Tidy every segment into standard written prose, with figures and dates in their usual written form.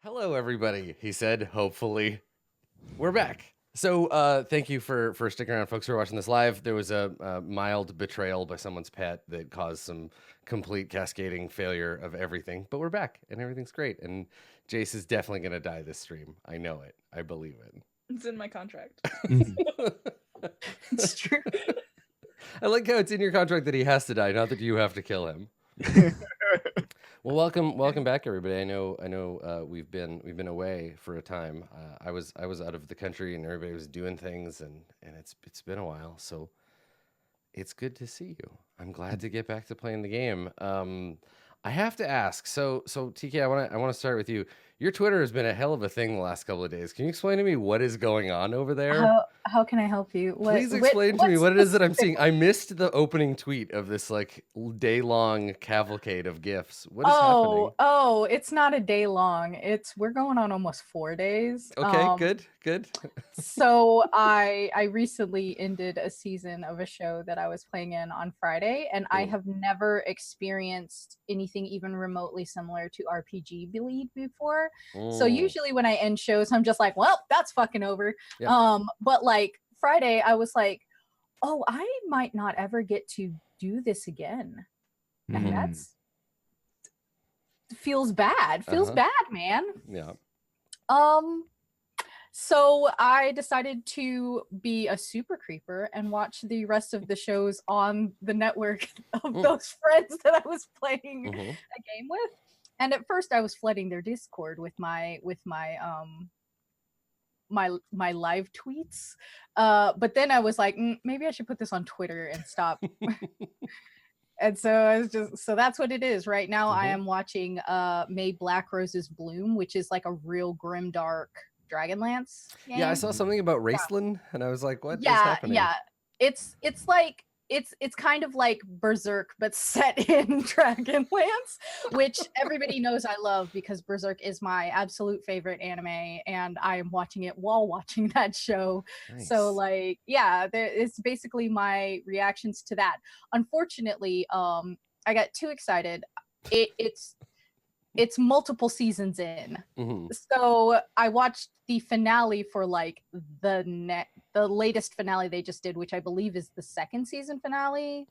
Hello, everybody, he said, hopefully. We're back. So thank you for sticking around, folks who are watching this live. There was a mild betrayal by someone's pet that caused some complete cascading failure of everything. But we're back, and everything's great. And Jace is definitely going to die this stream. I know it. I believe it. It's in my contract. It's true. I like how it's in your contract that he has to die, not that you have to kill him. Well, welcome back, everybody. I know we've been away for a time. I was out of the country, and everybody was doing things, and it's been a while. So it's good to see you. I'm glad to get back to playing the game. I have to ask. So TK, I want to start with you. Your Twitter has been a hell of a thing the last couple of days. Can you explain to me what is going on over there? How can I help you? Please explain to me what it is that I'm seeing. I missed the opening tweet of this like day-long cavalcade of gifts. What is happening? Oh, it's not a day long. We're going on almost 4 days. Okay, good. So I recently ended a season of a show that I was playing in on Friday, and I have never experienced anything even remotely similar to RPG Bleed before. So usually when I end shows, I'm just like, well, that's fucking over. Yeah. But like Friday, I was like, oh, I might not ever get to do this again. And that's feels bad. Feels bad, man. Yeah. So I decided to be a super creeper and watch the rest of the shows on the network of those friends that I was playing a game with. And at first I was flooding their Discord with my live tweets. But then I was like, maybe I should put this on Twitter and stop. And so I was so that's what it is. Right now I am watching May Black Roses Bloom, which is like a real grimdark Dragonlance game. Yeah, I saw something about Raceland and I was like, what is happening? Yeah. It's like it's kind of like Berserk, but set in Dragonlance, which everybody knows I love because Berserk is my absolute favorite anime, and I am watching it while watching that show. Nice. So like, yeah, it's basically my reactions to that. Unfortunately, I got too excited. It's multiple seasons in. So I watched the finale for like the latest finale they just did, which I believe is the second season finale.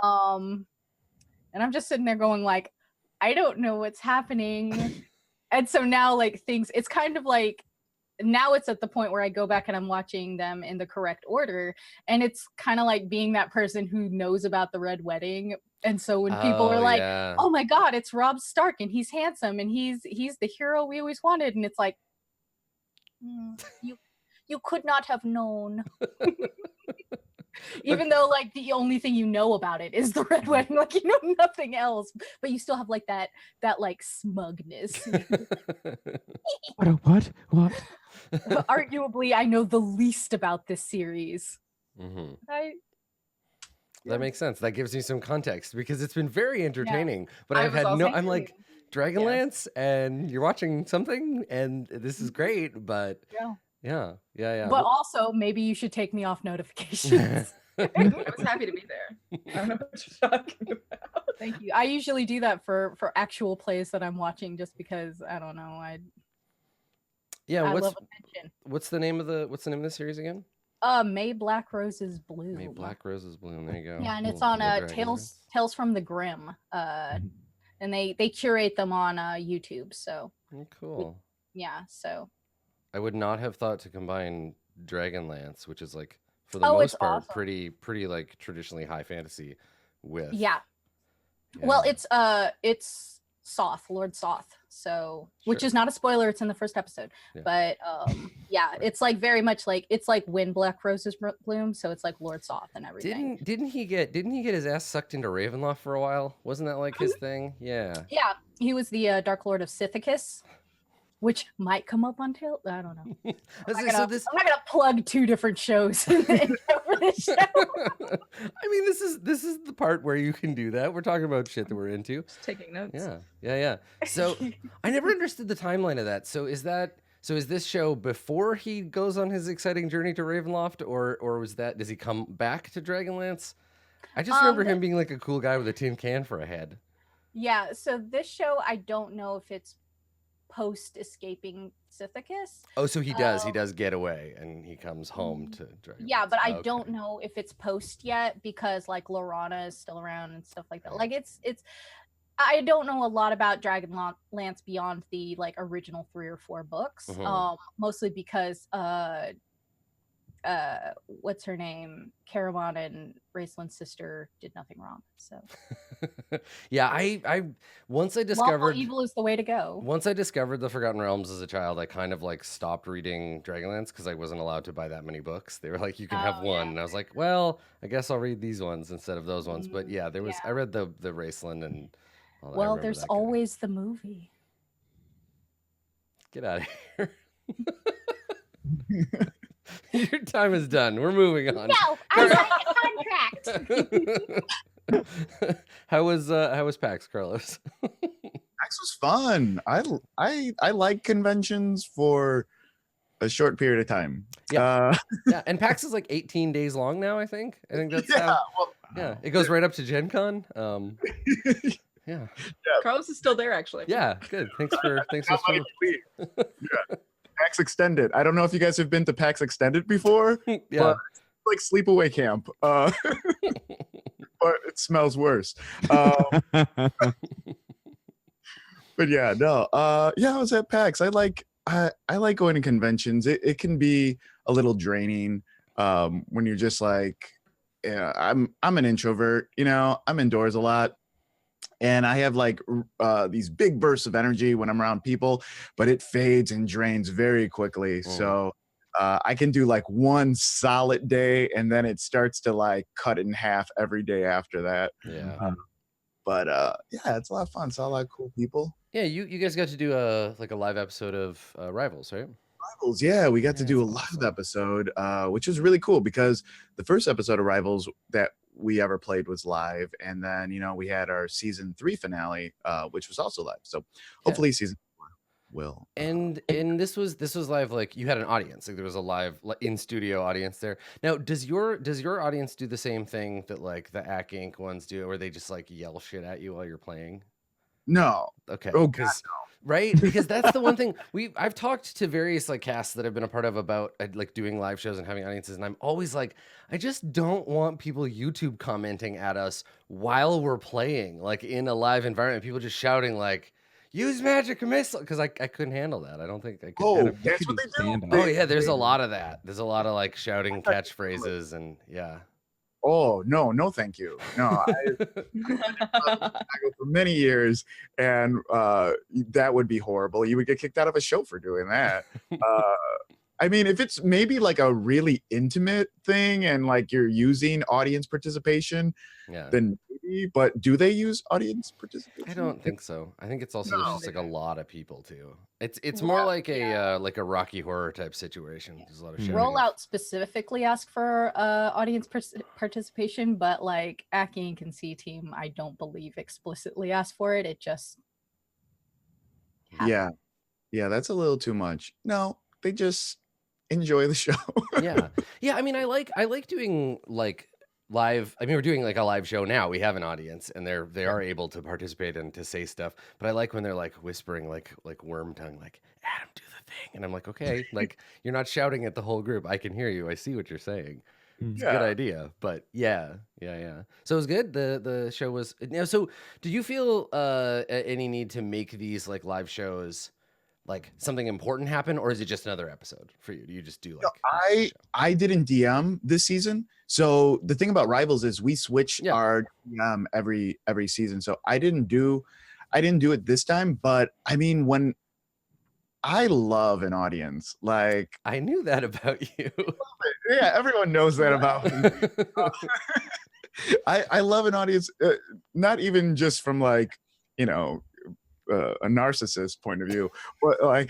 And I'm just sitting there going like, I don't know what's happening. And so now like it's kind of like, now it's at the point where I go back and I'm watching them in the correct order. And it's kind of like being that person who knows about the Red Wedding. And so when people are like, oh my God, it's Robb Stark and he's handsome and he's the hero we always wanted. And it's like, you could not have known. Even though like the only thing you know about it is the Red Wedding, like you know nothing else, but you still have like that like smugness. What? Arguably, I know the least about this series. That makes sense. That gives me some context because it's been very entertaining. But I'm like, Dragonlance, and you're watching something, and this is great. But yeah. But also, maybe you should take me off notifications. I was happy to be there. I don't know what you're talking about. Thank you. I usually do that for actual plays that I'm watching, just because I don't know. I love attention. What's the name of the series again? May Black Roses Bloom. May Black Roses Bloom. There you go. Yeah, and it's on Tales from the Grim. And they curate them on YouTube. So cool. Yeah. So I would not have thought to combine Dragonlance, which is like for the most part awesome. pretty like traditionally high fantasy with. Yeah. Well, it's Soth, Lord Soth. So, which is not a spoiler, it's in the first episode. But it's like very much like it's like when Black Roses Bloom, so it's like Lord Soth and everything. Didn't he get his ass sucked into Ravenloft for a while? Wasn't that like his thing? Yeah. Yeah, he was the Dark Lord of Sithicus, which might come up on Tail. I don't know. I'm not gonna plug 2 different shows for this show. I mean, this is the part where you can do that. We're talking about shit that we're into. Just taking notes. Yeah. So I never understood the timeline of that. So is this show before he goes on his exciting journey to Ravenloft, or does he come back to Dragonlance? I just remember him being like a cool guy with a tin can for a head. Yeah. So this show, I don't know if it's post escaping Sithicus. Oh, so he does get away and he comes home to Dragonlance. Yeah, but I don't know if it's post yet because like Lorana is still around and stuff like that. Like it's I don't know a lot about Dragonlance beyond the like original 3 or 4 books. Mostly because what's her name? Caramon and Raceland's sister did nothing wrong. So yeah, I once I discovered lawful evil is the way to go. Once I discovered the Forgotten Realms as a child, I kind of like stopped reading Dragonlance because I wasn't allowed to buy that many books. They were like, you can have one. And I was like, well, I guess I'll read these ones instead of those ones. But yeah, there was I read the Raceland and all that. Well, there's always the movie. Get out of here. Your time is done. We're moving on. No, I signed a contract. How was PAX, Carlos? PAX was fun. I like conventions for a short period of time. Yeah, yeah. And PAX is like 18 days long now. I think that's it goes right up to Gen Con. Yeah. Carlos is still there, actually. Yeah, good. Thanks for yeah. PAX Extended. I don't know if you guys have been to PAX Extended before. Yeah. But it's like sleepaway camp. But it smells worse. But yeah, no. Yeah, I was at PAX. I like going to conventions. It can be a little draining when you're just like, yeah, I'm an introvert, I'm indoors a lot. And I have like these big bursts of energy when I'm around people, but it fades and drains very quickly. So I can do like one solid day and then it starts to like cut in half every day after that. Yeah. But yeah, it's a lot of fun. Saw a lot of cool people. Yeah, you guys got to do a live episode of Rivals, right? Rivals, yeah, we got to do a live episode, which was really cool because the first episode of Rivals that we ever played was live, and then we had our season 3 finale, which was also live. So hopefully season 4 will. And this was live. Like you had an audience, like there was a live in studio audience there. Now, does your audience do the same thing that like the AC Inc. ones do, where they just like yell shit at you while you're playing? No. Okay. Oh God, no. Right, because that's the one thing I've talked to various like casts that I've been a part of about like doing live shows and having audiences, and I'm always like, I just don't want people YouTube commenting at us while we're playing, like in a live environment, people just shouting like, use magic missile, because I couldn't handle that. I don't think I could. Oh, that's what they do. Oh yeah, there's a lot of that. There's a lot of like shouting catchphrases and yeah. Oh no, thank you. No, I for many years, and that would be horrible. You would get kicked out of a show for doing that. I mean, if it's maybe like a really intimate thing and like you're using audience participation, then maybe. But do they use audience participation? I don't think so. I think it's also just like a lot of people too. It's more like a Rocky Horror type situation. There's a lot of shouting. Rollout specifically ask for audience participation, but like AC Inc. and C Team, I don't believe explicitly ask for it. It just happens. Yeah, that's a little too much. No, they just enjoy the show. yeah. I mean, I like doing like live. I mean, we're doing like a live show now. We have an audience, and they are able to participate and to say stuff. But I like when they're like whispering, like worm tongue, like Adam, do the thing, and I'm like, okay, like you're not shouting at the whole group. I can hear you. I see what you're saying. It's a good idea, but yeah. So it was good. The show was. So do you feel any need to make these like live shows like something important happen, or is it just another episode for you? Do you just do like? I didn't DM this season. So the thing about Rivals is we switch our DM every season. So I didn't do it this time. But I mean, when I love an audience, like I knew that about you. Yeah, everyone knows that about me. I love an audience, not even just from like a narcissist point of view, but like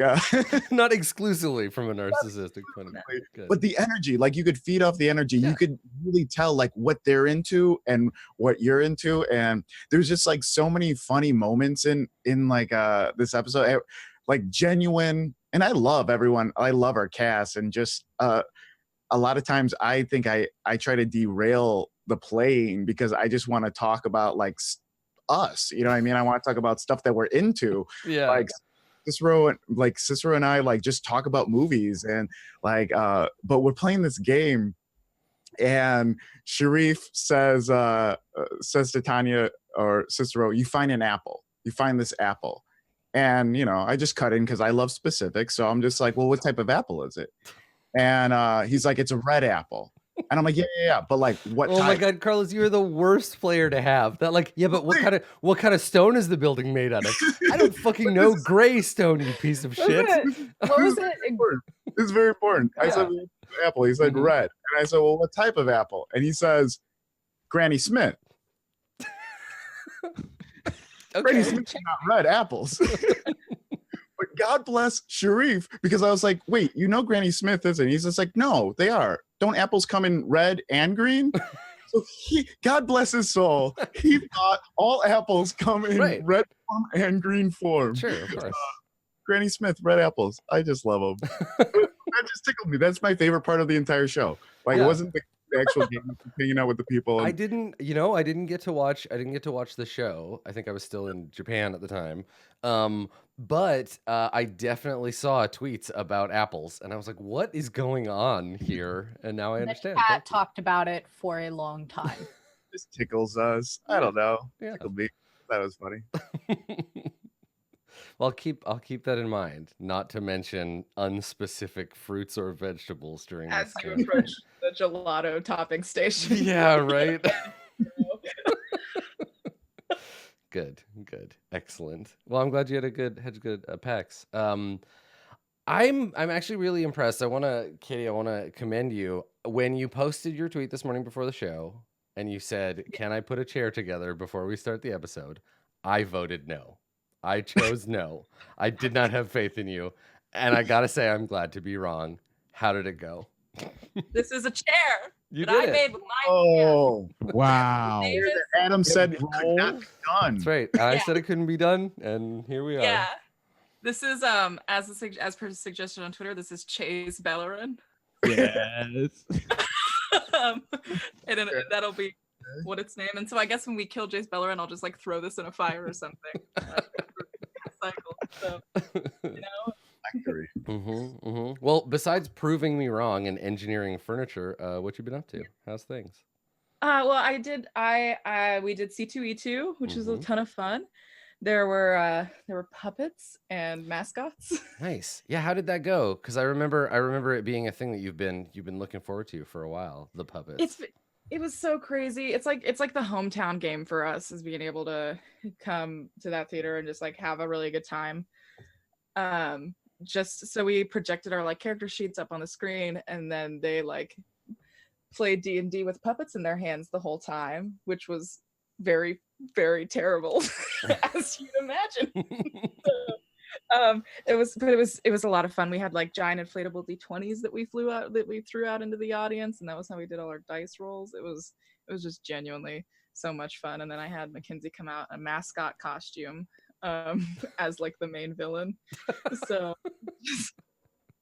not exclusively from a narcissistic point of view, but the energy, like you could feed off the energy. You could really tell like what they're into and what you're into, and there's just like so many funny moments in like this episode, like genuine. And I love everyone. I love our cast, and just a lot of times I think I try to derail the playing because I just want to talk about like us, you know what I mean? I want to talk about stuff that we're into. Yeah. Like Cicero and I like just talk about movies and like but we're playing this game and Sharif says to Tanya or Cicero, you find an apple. You find this apple. And I just cut in because I love specifics. So I'm just like, well, what type of apple is it? And he's like, it's a red apple. And I'm like, yeah. But like, what? Oh my God, Carlos, you're the worst player to have. That like, yeah, but what kind of stone is the building made out of? I don't fucking know. Gray stone, you piece of shit. What was it? It's very important. I said apple. He said red, and I said, well, what type of apple? And he says, Granny Smith. Okay. Granny Smith's not red apples. But God bless Sharif, because I was like, wait, Granny Smith isn't? He's just like, no, they are. Don't apples come in red and green? So God bless his soul, he thought all apples come in red form and green form. Sure, of course. Granny Smith, red apples. I just love them. That just tickled me. That's my favorite part of the entire show. Like it wasn't the actual game, hanging out with the people. I didn't get to watch the show. I think I was still in Japan at the time. But I definitely saw tweets about apples, and I was like, "What is going on here?" And now I understand. The cat talked about it for a long time. This tickles us. I don't know. Yeah. Tickled me. That was funny. Well, I'll keep that in mind. Not to mention unspecific fruits or vegetables during As this you game. approach the gelato topping station. Yeah, right. Good, excellent. Well, I'm glad you had good PAX. I'm actually really impressed. Katie, I want to commend you. When you posted your tweet this morning before the show, and you said, "Can I put a chair together before we start the episode?" I voted no. I chose no. I did not have faith in you, and I gotta say, I'm glad to be wrong. How did it go? This is a chair You that did I it. made with my Oh, Wow. Adam said it could not be done. That's right. I said it couldn't be done, and here we are. Yeah. This is as per suggestion on Twitter, this is Jace Beleren. Yes. And that'll be what its name. And so I guess when we kill Jace Beleren, I'll just like throw this in a fire or something. Cycle. So, Factory. Well, besides proving me wrong and engineering furniture, what you been up to? How's things? Well, we did C2E2, which was a ton of fun. There were puppets and mascots. Nice. Yeah, how did that go? Because I remember it being a thing that you've been looking forward to for a while. The puppets. It was so crazy. It's like the hometown game for us, is being able to come to that theater and just like have a really good time. Just so we projected our like character sheets up on the screen, and then they like played D&D with puppets in their hands the whole time, which was very, very terrible, as you'd imagine. It was a lot of fun. We had like giant inflatable D20s that we threw out into the audience, and that was how we did all our dice rolls. It was just genuinely so much fun. And then I had Mackenzie come out in a mascot costume as like the main villain. So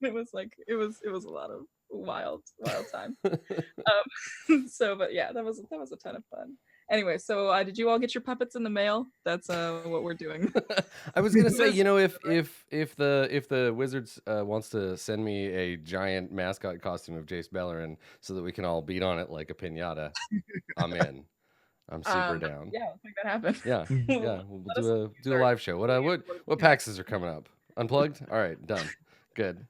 it was a lot of wild time. But yeah, that was a ton of fun. Anyway, so did you all get your puppets in the mail? That's what we're doing. I was gonna say, if the Wizards wants to send me a giant mascot costume of Jace Beleren so that we can all beat on it like a piñata, I'm in. I'm super down. Yeah, let's make that happen. Yeah. We'll do a live show. What PAXs are coming up? Unplugged? All right, done. Good.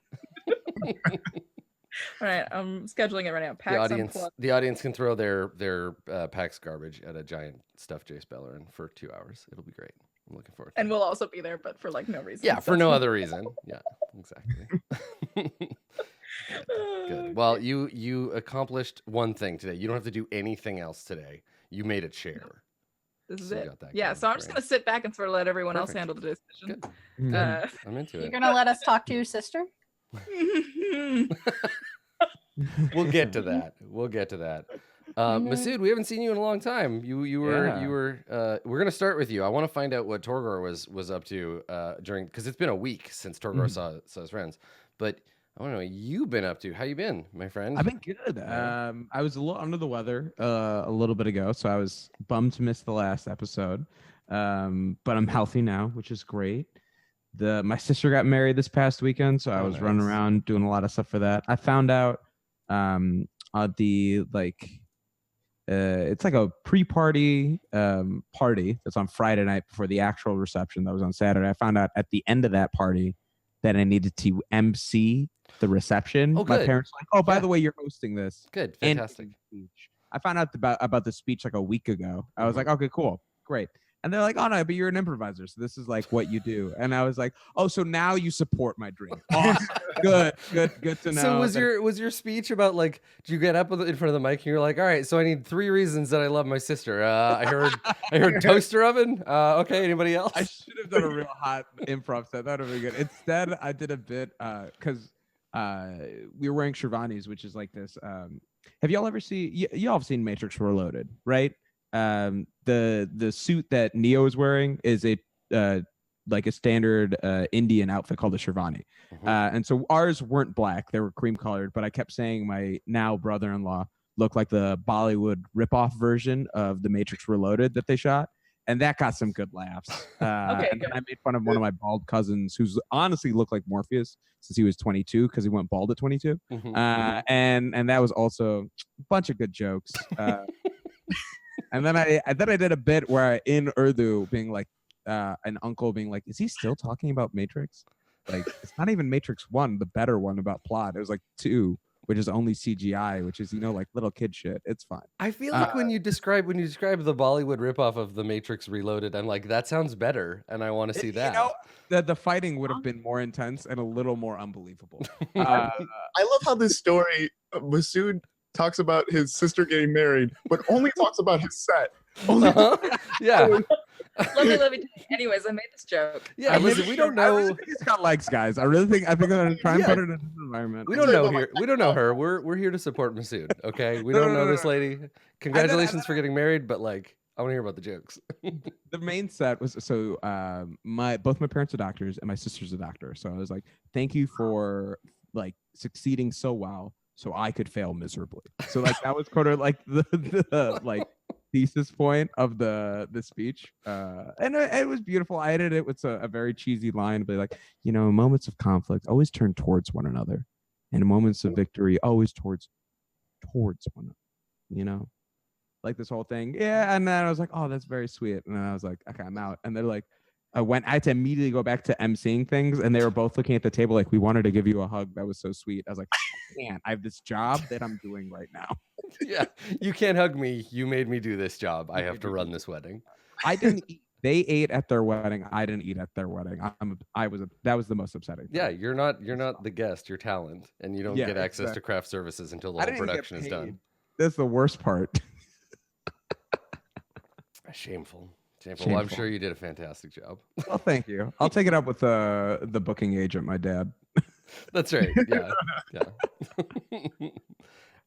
All right, I'm scheduling it right now. PAX the audience can throw their PAX garbage at a giant stuffed Jace Beleren for 2 hours. It'll be great. I'm looking forward to it. And we'll also be there, but for like no reason. Yeah, for no other reason. Yeah, exactly. Good. Well, you accomplished one thing today. You don't have to do anything else today. You made a chair. This is it. Yeah, so I'm just going to sit back and sort of let everyone else handle the decision. Good. I'm into it. You're going to let us talk to your sister? We'll get to that. Masood, we haven't seen you in a long time. We're gonna start with you. I want to find out what Torgor was up to because it's been a week since Torgor saw his friends. But I want to know what you've been up to. How you been, my friend? I've been good. I was a little under the weather a little bit ago, so I was bummed to miss the last episode. But I'm healthy now, which is great. my sister got married this past weekend, so I Oh, was running nice. around doing a lot of stuff for that. I found out the it's like a pre-party party that's on Friday night before the actual reception that was on Saturday. I found out at the end of that party that I needed to MC the reception. Oh, My good. parents were like, "Oh, by Yeah. the way, you're hosting this." Good, and fantastic. giving a speech. I found out about the speech like a week ago. I was Mhm. like, "Okay, cool, great." And they're like, "Oh no, but you're an improviser, so this is like what you do." And I was like, "Oh, so now you support my dream? Awesome, good to know." So was that- your speech about like, do you get up in front of the mic and you're like, all right, so I need 3 reasons that I love my sister. I heard toaster oven. Okay, anybody else? I should have done a real hot improv set. That would have been good. Instead, I did a bit because we were wearing Shirvanis, which is like this. Have y'all ever seen? Y'all have seen Matrix Reloaded, right? The suit that Neo is wearing is a like a standard Indian outfit called a Shirvani. And so ours weren't black; they were cream colored. But I kept saying my now brother-in-law looked like the Bollywood ripoff version of the Matrix Reloaded that they shot. And that got some good laughs. Okay, and then I made fun of one of my bald cousins, who's honestly looked like Morpheus since he was 22 because he went bald at 22. And that was also a bunch of good jokes. And then I did a bit where in Urdu being like an uncle being like, "Is he still talking about Matrix? Like it's not even Matrix 1, the better one about plot. It was like 2, which is only CGI, which is like little kid shit. It's fine." I feel like when you describe the Bollywood ripoff of the Matrix Reloaded, I'm like, that sounds better, and I want to see that. The fighting would have been more intense and a little more unbelievable. I love how this story, Masood talks about his sister getting married, but only talks about his set. Only Yeah. Let me. Anyways, I made this joke. Yeah, listen, we don't know. I really think he's got legs, guys. I think I'm gonna try and Yeah. put it in a different environment. We don't know here. We don't know her. We're here to support Masood. Okay, we don't know this lady. Congratulations for getting married, but like, I want to hear about the jokes. The main set was so both my parents are doctors and my sister's a doctor. So I was like, thank you for like succeeding so well, so I could fail miserably. So like that was kind of like the like thesis point of the speech, and it was beautiful. I edited it with a very cheesy line, but like, moments of conflict always turn towards one another, and moments of victory always towards one another. Like this whole thing. Yeah. And then I was like, oh, that's very sweet. And then I was like, okay, I'm out. And they're like, I had to immediately go back to emceeing things, and they were both looking at the table like, we wanted to give you a hug. That was so sweet. I was like, I can't. I have this job that I'm doing right now. Yeah, you can't hug me. You made me do this job. I have to run this wedding. I didn't eat. They ate at their wedding. I didn't eat at their wedding. That was the most upsetting thing. Yeah, you're not the guest. You're talent, and you don't get access to craft services until the whole production is done. That's the worst part. Shameful. Well, I'm sure you did a fantastic job. Well, thank you. I'll take it up with the booking agent, my dad. That's right. Yeah.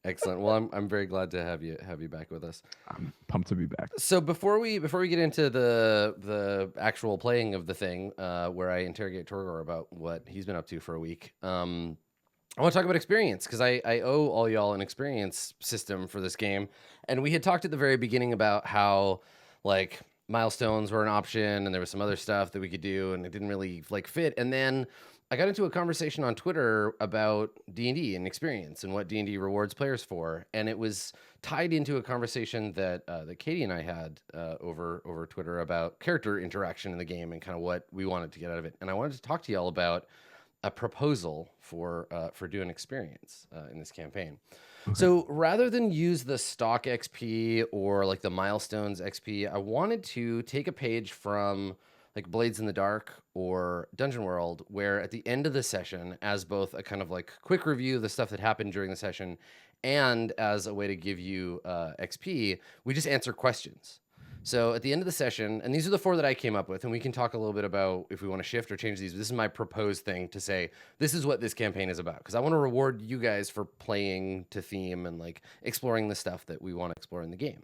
Excellent. Well, I'm very glad to have you back with us. I'm pumped to be back. So before we get into the actual playing of the thing, where I interrogate Torgor about what he's been up to for a week, I want to talk about experience, because I owe all y'all an experience system for this game, and we had talked at the very beginning about how like milestones were an option, and there was some other stuff that we could do, and it didn't really like fit, and then I got into a conversation on Twitter about D&D and experience and what D&D rewards players for, and it was tied into a conversation that that Katie and I had over Twitter about character interaction in the game and kind of what we wanted to get out of it. And I wanted to talk to y'all about a proposal for doing experience in this campaign. Okay. So rather than use the stock XP or like the milestones XP, I wanted to take a page from like Blades in the Dark or Dungeon World, where at the end of the session, as both a kind of like quick review of the stuff that happened during the session and as a way to give you XP, we just answer questions. So at the end of the session, and these are the 4 that I came up with, and we can talk a little bit about if we want to shift or change these. But this is my proposed thing to say, this is what this campaign is about, because I want to reward you guys for playing to theme and like exploring the stuff that we want to explore in the game.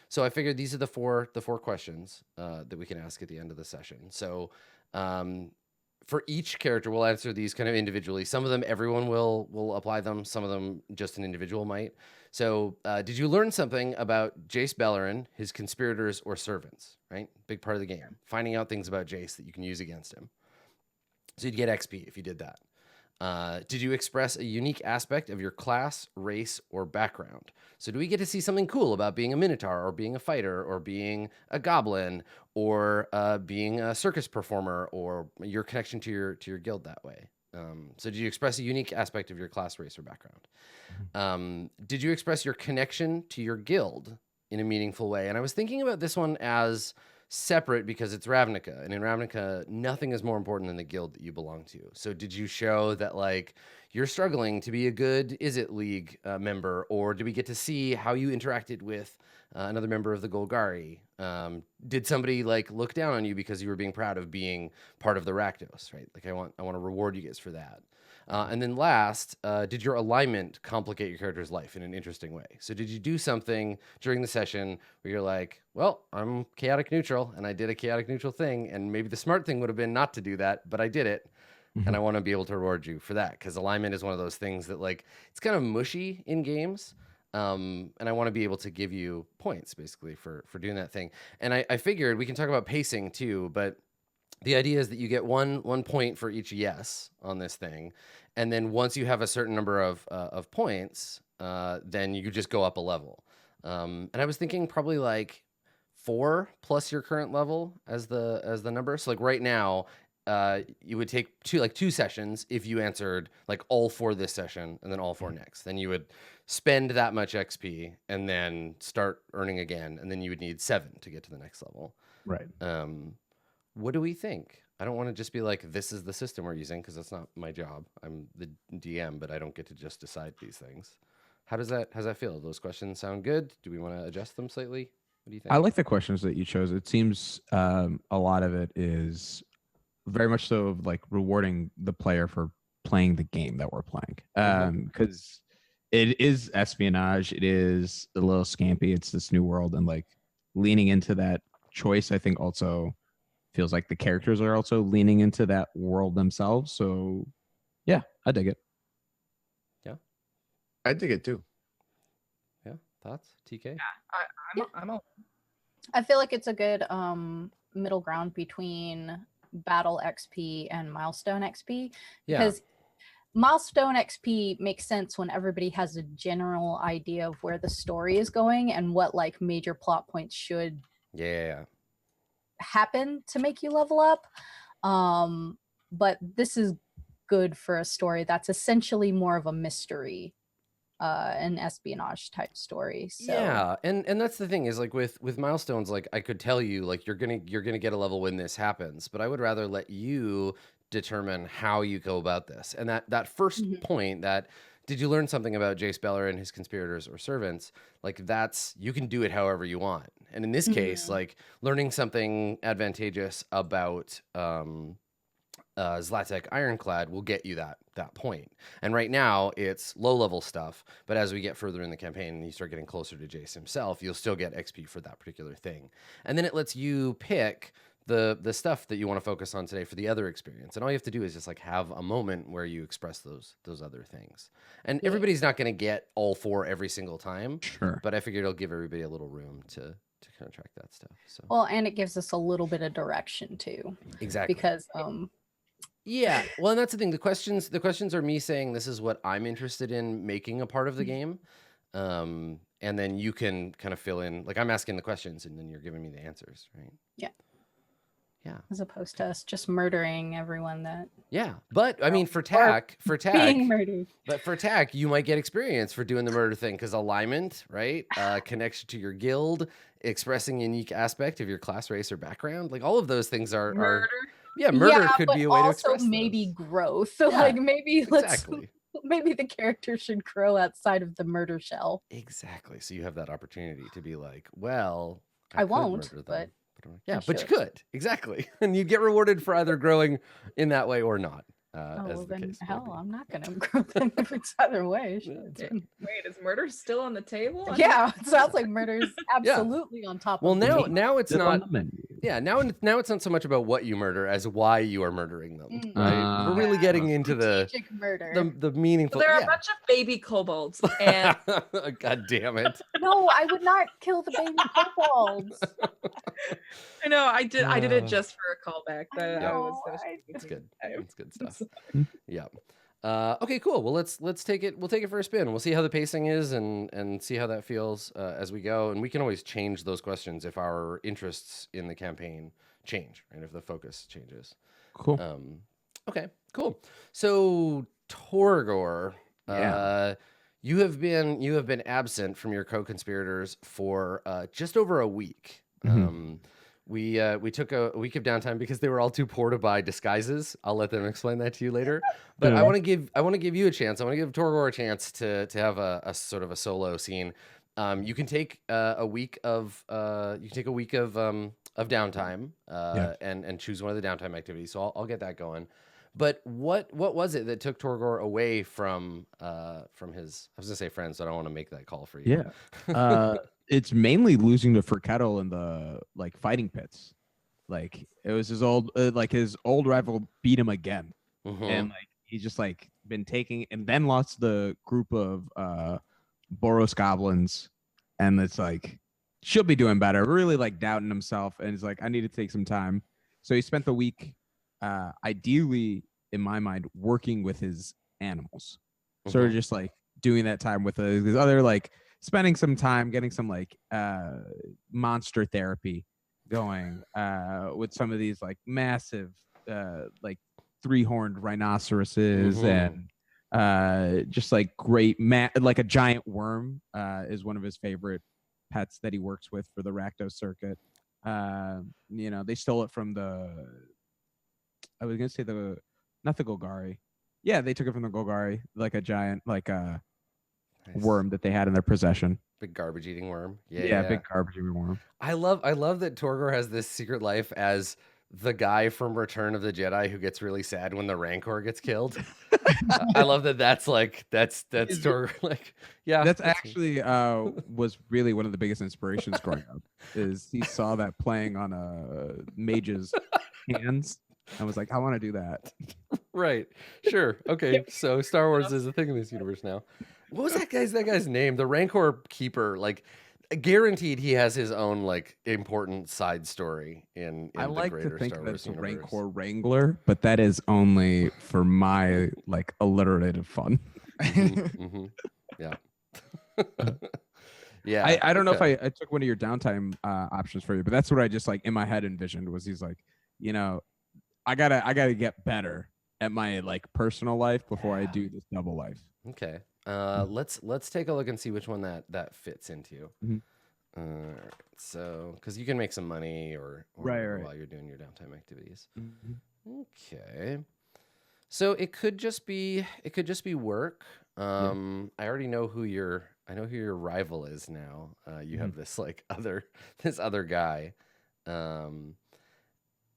So I figured these are the four questions that we can ask at the end of the session. So for each character, we'll answer these kind of individually. Some of them, everyone will apply them. Some of them, just an individual might. So did you learn something about Jace Beleren, his conspirators or servants, right? Big part of the game. Finding out things about Jace that you can use against him. So you'd get XP if you did that. Did you express a unique aspect of your class, race, or background? So do we get to see something cool about being a minotaur or being a fighter or being a goblin or being a circus performer or your connection to your guild that way? So did you express a unique aspect of your class, race, or background? Did you express your connection to your guild in a meaningful way? And I was thinking about this one as separate because it's Ravnica, and in Ravnica, nothing is more important than the guild that you belong to. So did you show that like you're struggling to be a good Is It League member, or did we get to see how you interacted with another member of the Golgari? Did somebody like look down on you because you were being proud of being part of the Rakdos, right? Like I want to reward you guys for that. And then last, did your alignment complicate your character's life in an interesting way? So did you do something during the session where you're like, well, I'm chaotic neutral and I did a chaotic neutral thing, and maybe the smart thing would have been not to do that, but I did it. And I want to be able to reward you for that, because alignment is one of those things that like it's kind of mushy in games. And I want to be able to give you points basically for doing that thing. And I figured we can talk about pacing too, but the idea is that you get one point for each yes on this thing, and then once you have a certain number of points, then you just go up a level. And I was thinking probably like 4 plus your current level as the number. So like right now, you would take two sessions if you answered like all 4 this session and then all 4 next. Then you would spend that much XP and then start earning again, and then you would need 7 to get to the next level. Right. What do we think? I don't want to just be like, this is the system we're using, because that's not my job. I'm the DM, but I don't get to just decide these things. How's that feel? Those questions sound good? Do we want to adjust them slightly? What do you think? I like the questions that you chose. It seems a lot of it is very much so like rewarding the player for playing the game that we're playing. Because it is espionage. It is a little scampy. It's this new world, and like leaning into that choice, I think also feels like the characters are also leaning into that world themselves. So yeah, I dig it. Yeah, I dig it too. Yeah, thoughts, TK? Yeah, I'm I feel like it's a good middle ground between battle XP and milestone XP, because milestone XP makes sense when everybody has a general idea of where the story is going and what like major plot points should happen to make you level up. But this is good for a story that's essentially more of a mystery, an espionage type story. So yeah, and that's the thing is like with milestones, like I could tell you like you're gonna get a level when this happens, but I would rather let you determine how you go about this. And that first point, that did you learn something about Jace Beleren and his conspirators or servants? Like that's, you can do it however you want. And in this case, like learning something advantageous about Zlatek Ironclad will get you that point. And right now it's low level stuff, but as we get further in the campaign and you start getting closer to Jace himself, you'll still get XP for that particular thing. And then it lets you pick the stuff that you want to focus on today for the other experience. And all you have to do is just like have a moment where you express those other things. And everybody's not going to get all 4 every single time. Sure. But I figured it'll give everybody a little room to kind of track that stuff. So well, and it gives us a little bit of direction too. Exactly. Because yeah, well, and that's the thing. The questions are me saying this is what I'm interested in making a part of the game. And then you can kind of fill in, like I'm asking the questions and then you're giving me the answers, right? Yeah. Yeah. As opposed to us just murdering everyone that. Yeah. But I mean, for TAC, being murdered. But for TAC, you might get experience for doing the murder thing, because alignment, right? Connection to your guild, expressing a unique aspect of your class, race, or background. Like all of those things are murder. Murder could be a way to express also maybe those. growth. So like maybe exactly. maybe the character should grow outside of the murder shell. Exactly. So you have that opportunity to be like, well, I won't, but yeah, but you could. Exactly. And you'd get rewarded for either growing in that way or not. Well, then hell, I'm not gonna grow them if it's other way. Right. Wait, is murder still on the table? Yeah, it sounds like murder's absolutely on top. Well, of the now it's not. Yeah, now it's not so much about what you murder as why you are murdering them. Mm. Right? We're really getting into Strategic murder. the meaningful. Well, there are a bunch of baby kobolds, and God damn it! No, I would not kill the baby kobolds. I know I did it just for a callback. That Yeah. I was. It's good. I- It's good stuff. Yeah. Okay, cool. Well, let's take it. We'll take it for a spin. We'll see how the pacing is and see how that feels as we go. And we can always change those questions if our interests in the campaign change, right? If the focus changes. Cool. Okay, cool. So Torgor, you have been absent from your co-conspirators for just over a week. We took a week of downtime because they were all too poor to buy disguises. I'll let them explain that to you later. But I want to give you a chance. I want to give Torgor a chance to have a sort of a solo scene. You can take a week of downtime and choose one of the downtime activities. So I'll get that going. But what was it that took Torgor away from his, I was gonna say friends, so I don't want to make that call for you. Yeah. It's mainly losing to Furkettle in the like fighting pits. Like it was his old rival beat him again. And like he's just like been taking and then lost the group of Boros goblins, and it's like should be doing better, really like doubting himself, and he's like, I need to take some time. So he spent the week ideally in my mind working with his animals. Sort of just like doing that time with his other like spending some time getting some like monster therapy going with some of these like massive like 3-horned rhinoceroses and just like great like a giant worm is one of his favorite pets that he works with for the Rakdos circuit. You know, they stole it from I was gonna say not the Golgari. Yeah, they took it from the Golgari, like a giant like worm that they had in their possession. Big garbage eating worm. Yeah, big garbage eating worm. I love that Torgor has this secret life as the guy from Return of the Jedi who gets really sad when the Rancor gets killed. I love that. That's Torgor. Like, yeah, that's actually was really one of the biggest inspirations growing up. Is he saw that playing on a mage's hands and was like, I want to do that. Right. Sure. Okay. So Star Wars is a thing in this universe now. What was that guy's name? The Rancor Keeper. Like, guaranteed he has his own like important side story in I like the to greater think Star that Wars it's a universe. Rancor Wrangler, but that is only for my like alliterative fun. Yeah. Yeah. I don't know if I took one of your downtime options for you, but that's what I just like in my head envisioned was he's like, you know, I gotta get better at my like personal life before I do this double life. Okay. Let's take a look and see which one that fits into. So because you can make some money or right. while you're doing your downtime activities. Okay. So it could just be work. I already know who your rival is now. You have this like this other guy.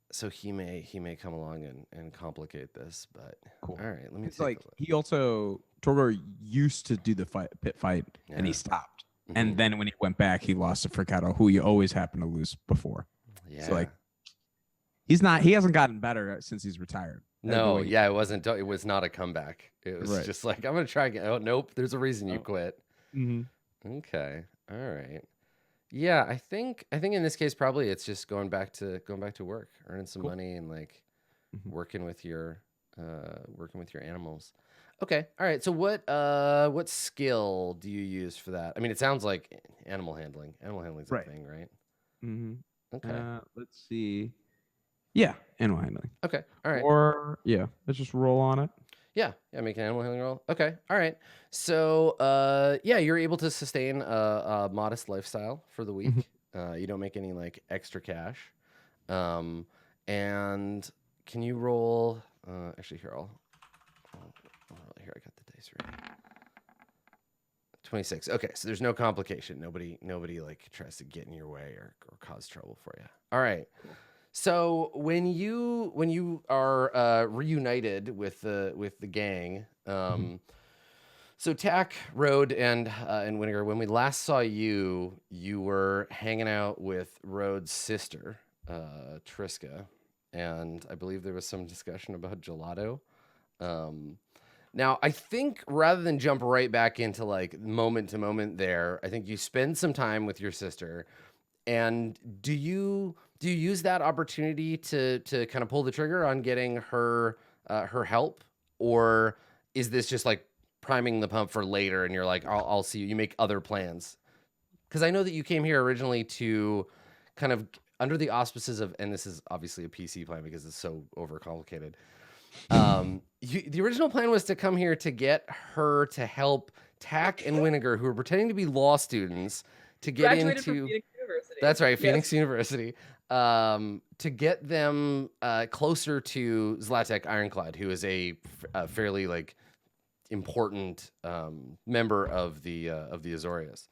So he may come along and complicate this, but cool. All right, let me. It's like he also Torgor used to do the pit fight, and he stopped, and then when he went back, he lost to Furkettle, who he always happened to lose before. Yeah, so like he hasn't gotten better since he's retired. No, it wasn't. It was not a comeback. It was just like I'm gonna try again. Oh nope, there's a reason you quit. Okay, all right. Yeah, I think in this case probably it's just going back to work, earning some money, and like working with your animals. Okay, all right. So what skill do you use for that? I mean, it sounds like animal handling. Animal handling's a thing, right? Okay. Let's see. Yeah, animal handling. Okay, all right. Or let's just roll on it. Yeah, make an animal handling roll. Okay, all right. So, you're able to sustain a modest lifestyle for the week. You don't make any like extra cash. And can you roll? Actually, here here I got the dice right. 26. Okay, so there's no complication. Nobody like tries to get in your way or cause trouble for you. All right. So when you are reunited with the gang, so Tack, Road, and Winnegar, when we last saw you, you were hanging out with Road's sister, Triska, and I believe there was some discussion about gelato. Now, I think rather than jump right back into like moment to moment there, I think you spend some time with your sister. And do you use that opportunity to kind of pull the trigger on getting her her help, or is this just like priming the pump for later? And you're like, I'll see you. You make other plans, because I know that you came here originally to kind of under the auspices of, and this is obviously a PC plan because it's so overcomplicated. The original plan was to come here to get her to help Tack and Winnegar, who are pretending to be law students, to get Graduated from into. Phoenix University. That's right, Yes. Phoenix University. To get them closer to Zlatek Ironclad, who is a fairly like important member of the Azorius.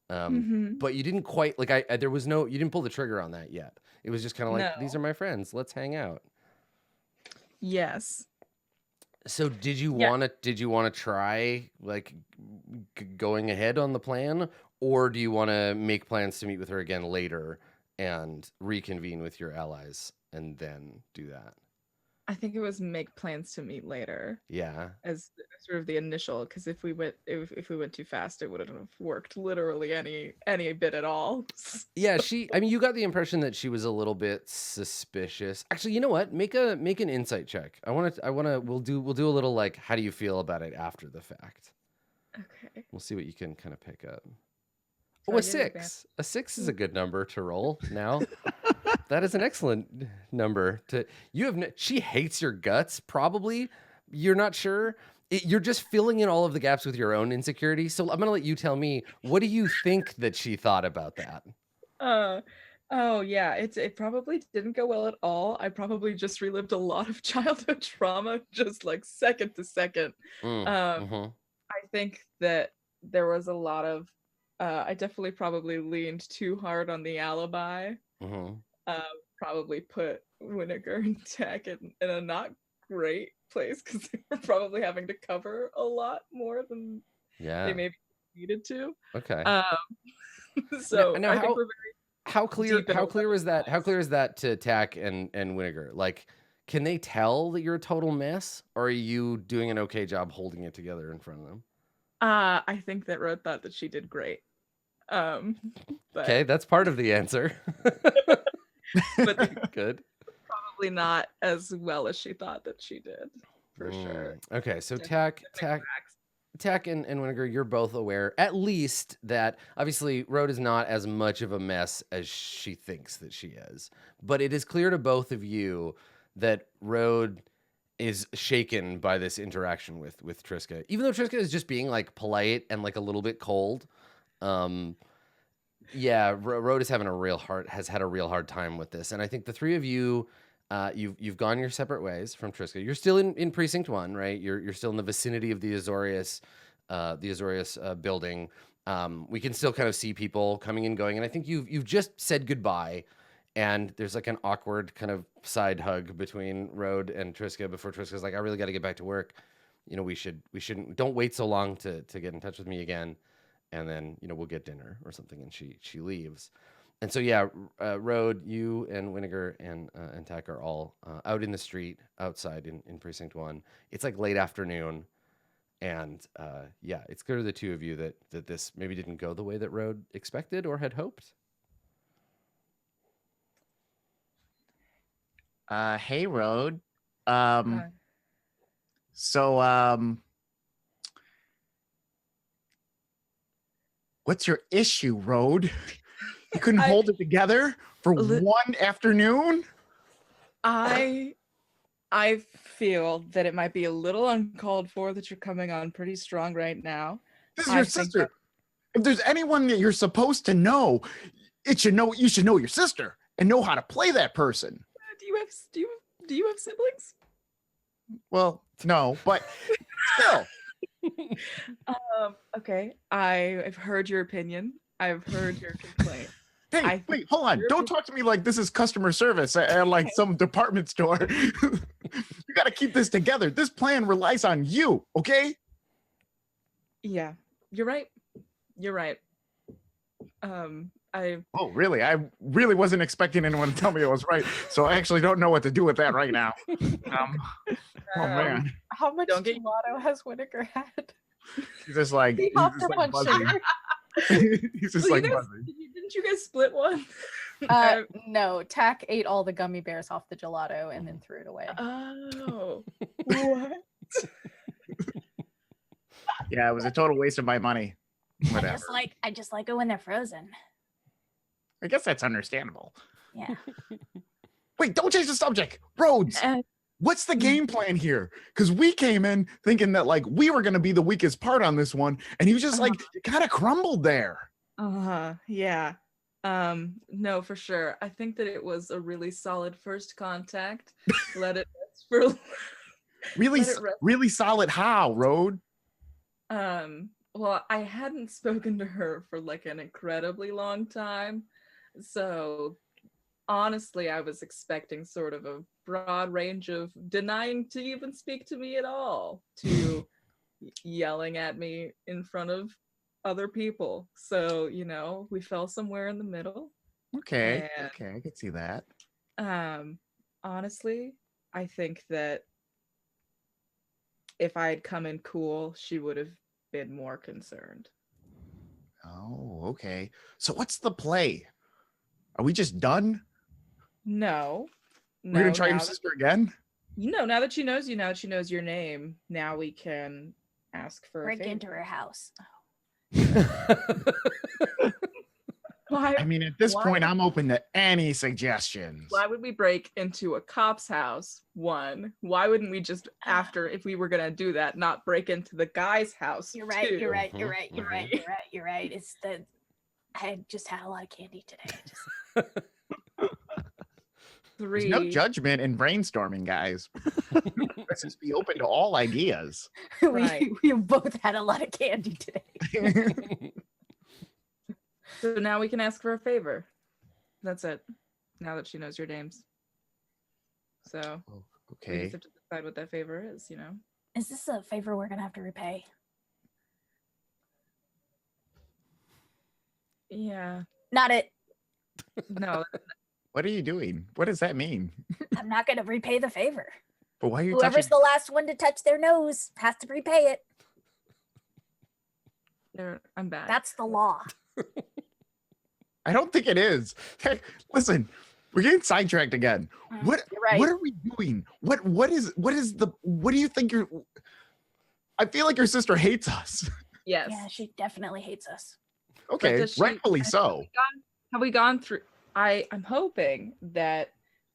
But you didn't quite like there was no, you didn't pull the trigger on that yet. It was just kind of like, No. these are my friends, let's hang out. Yes. So did you Yeah. want to try like going ahead on the plan, or do you want to make plans to meet with her again later and reconvene with your allies and then do that? I think it was make plans to meet later Yeah. as sort of the initial, because if we went too fast, it wouldn't have worked literally any bit at all. Yeah, I mean, you got the impression that she was a little bit suspicious. Actually, you know what? Make an insight check. We'll do a little like, how do you feel about it after the fact? Okay. We'll see what you can kind of pick up. So Oh, I a get 6. A 6 is a good number to roll now. That is an excellent number to. She hates your guts, probably. You're not sure. You're just filling in all of the gaps with your own insecurity. So I'm going to let you tell me, what do you think that she thought about that? Oh yeah, it probably didn't go well at all. I probably just relived a lot of childhood trauma, just like second to second. I think that there was a lot of I definitely probably leaned too hard on the alibi. Probably put Winnegar and Tech in a not great place, because they were probably having to cover a lot more than they maybe needed to. Okay. So now I think we're how clear deep in is that? How clear is that to Tack and Winnegar? Like, can they tell that you're a total mess, or are you doing an okay job holding it together in front of them? I think that Rode thought that she did great. But, okay, that's part of the answer. but good. Probably not as well as she thought that she did, for sure. Okay, so Tack and Winnegar, you're both aware, at least, that obviously Rode is not as much of a mess as she thinks that she is. But it is clear to both of you that Rode is shaken by this interaction with Triska. Even though Triska is just being like polite and like a little bit cold. Yeah, Rode is having has had a real hard time with this. And I think the three of you, you've gone your separate ways from Triska. You're still in Precinct 1, right? You're still in the vicinity of the Azorius building. We can still kind of see people coming and going. And I think you've just said goodbye. And there's like an awkward kind of side hug between Rode and Triska before Triska's like, I really got to get back to work. You know, we shouldn't, don't wait so long to get in touch with me again. And then, you know, we'll get dinner or something. And she leaves. And so, yeah, Rode, you and Winnegar and Tack are all out in the street outside in Precinct 1. It's like late afternoon. And yeah, it's clear to the two of you that this maybe didn't go the way that Rode expected or had hoped. Hey, Rode. Hi. So, what's your issue, Rode? You couldn't hold it together for one afternoon? I feel that it might be a little uncalled for that you're coming on pretty strong right now. This is your sister. If there's anyone that you're supposed to know, you should know your sister and know how to play that person. Do you have siblings? Well, no, but still. Okay. I've heard your opinion. I've heard your complaint. Hey, wait, hold on. Don't talk to me like this is customer service at like some department store. You got to keep this together. This plan relies on you, okay? Yeah, you're right. You're right. Oh, really? I really wasn't expecting anyone to tell me I was right, so I actually don't know what to do with that right now. Oh man, How much Don't get- gelato has Whitaker had? he's just like, He hopped up on buzzing. sugar. He's just Well, like you guys, buzzing. didn't you guys split one? No, Tack ate all the gummy bears off the gelato and then threw it away. Oh, what? Yeah, it was a total waste of my money. Whatever. I just like it when they're frozen. I guess that's understandable. Yeah. Wait, don't change the subject. Rhodes, what's the game plan here? Because we came in thinking that like we were going to be the weakest part on this one, and he was just like kind of crumbled there. Yeah. No, for sure. I think that it was a really solid first contact. Let it rest for Really, let it rest. really solid. How, Rhode? Well, I hadn't spoken to her for like an incredibly long time. So honestly, I was expecting sort of a broad range of denying to even speak to me at all, to yelling at me in front of other people. So, we fell somewhere in the middle. Okay, And, okay, I can see that. honestly, I think that if I had come in cool, she would have been more concerned. Oh, okay. So what's the play? Are we just done? No. We're gonna try now your that- sister again? now that she knows you, now that she knows your name, now we can ask for a Break favor. into her house. Why, I mean, at this Why- point, I'm open to any suggestions. why would we break into a cop's house? One, why wouldn't we just, after, if we were gonna do that, not break into the guy's house? You're right. Two? You're right. Mhm, You're right. You're right. mhm. You're right. You're right. It's the. I just had a lot of candy today. There's no Three. judgment in brainstorming, guys. Let's just be open to all ideas. Right. we both had a lot of candy today. So now we can ask for a favor. That's it. Now that she knows your names. So we Okay. just have to decide what that favor is, Is this a favor we're gonna have to repay? Yeah. Not it. No. What are you doing? What does that mean? I'm not gonna repay the favor. But why are you Whoever's touching? the last one to touch their nose has to repay it. I'm back. That's the law. I don't think it is. Hey, listen, we're getting sidetracked again. What You're right. what are we doing? What do you think you're I feel like your sister hates us. Yes. Yeah, she definitely hates us. Okay, does she- rightfully so. Have we gone through? I'm hoping that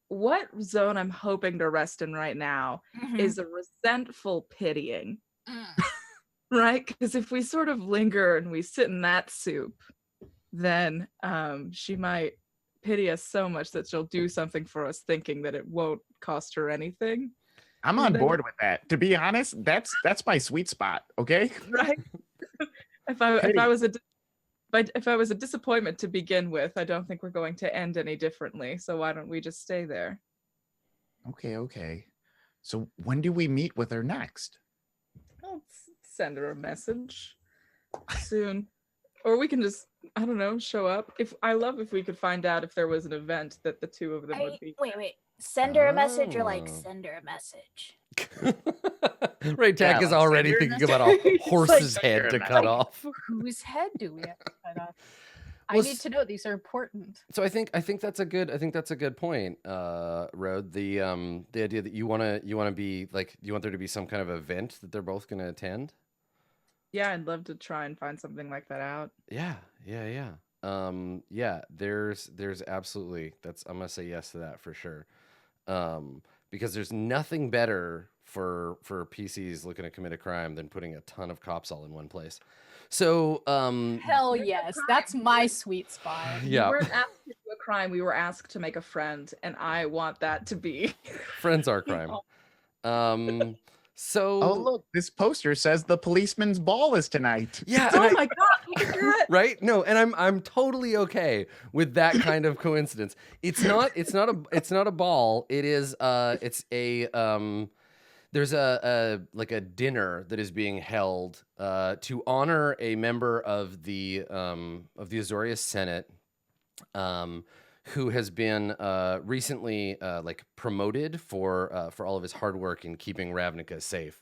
what zone I'm hoping to rest in right now is a resentful pitying, right? Because if we sort of linger and we sit in that soup, then she might pity us so much that she'll do something for us thinking that it won't cost her anything. I'm on board with that. To be honest, that's my sweet spot, okay? Right. if I was a disappointment to begin with, I don't think we're going to end any differently. So why don't we just stay there? Okay. So when do we meet with her next? I'll send her a message soon. Or we can just, I don't know, show up. If we could find out if there was an event that the two of them would be. Wait. Send her a message or like Oh. send her a message? Ray Tack Yeah, is like, already send her a thinking about message. a It's horse's like, head send to her a cut message. off. Whose head do we have to cut off? I Well, need to know. These are important. So I think that's a good point, Rode. The idea that you wanna be like, you want there to be some kind of event that they're both gonna attend. Yeah, I'd love to try and find something like that out. Yeah. There's absolutely, I'm gonna say yes to that for sure. Because there's nothing better for PCs looking to commit a crime than putting a ton of cops all in one place. So Hell There's a yes, crime. that's my sweet spot. We yeah, weren't asked to do a crime. We were asked to make a friend, and I want that to be. friends are crime. So Oh, look, this poster says the policeman's ball is tonight. yeah, Oh and my god! Look at that. right? No, and I'm totally okay with that kind of coincidence. It's not a ball. It is it's a there's a like a dinner that is being held to honor a member of the Azorius Senate who has been recently like promoted for all of his hard work in keeping Ravnica safe.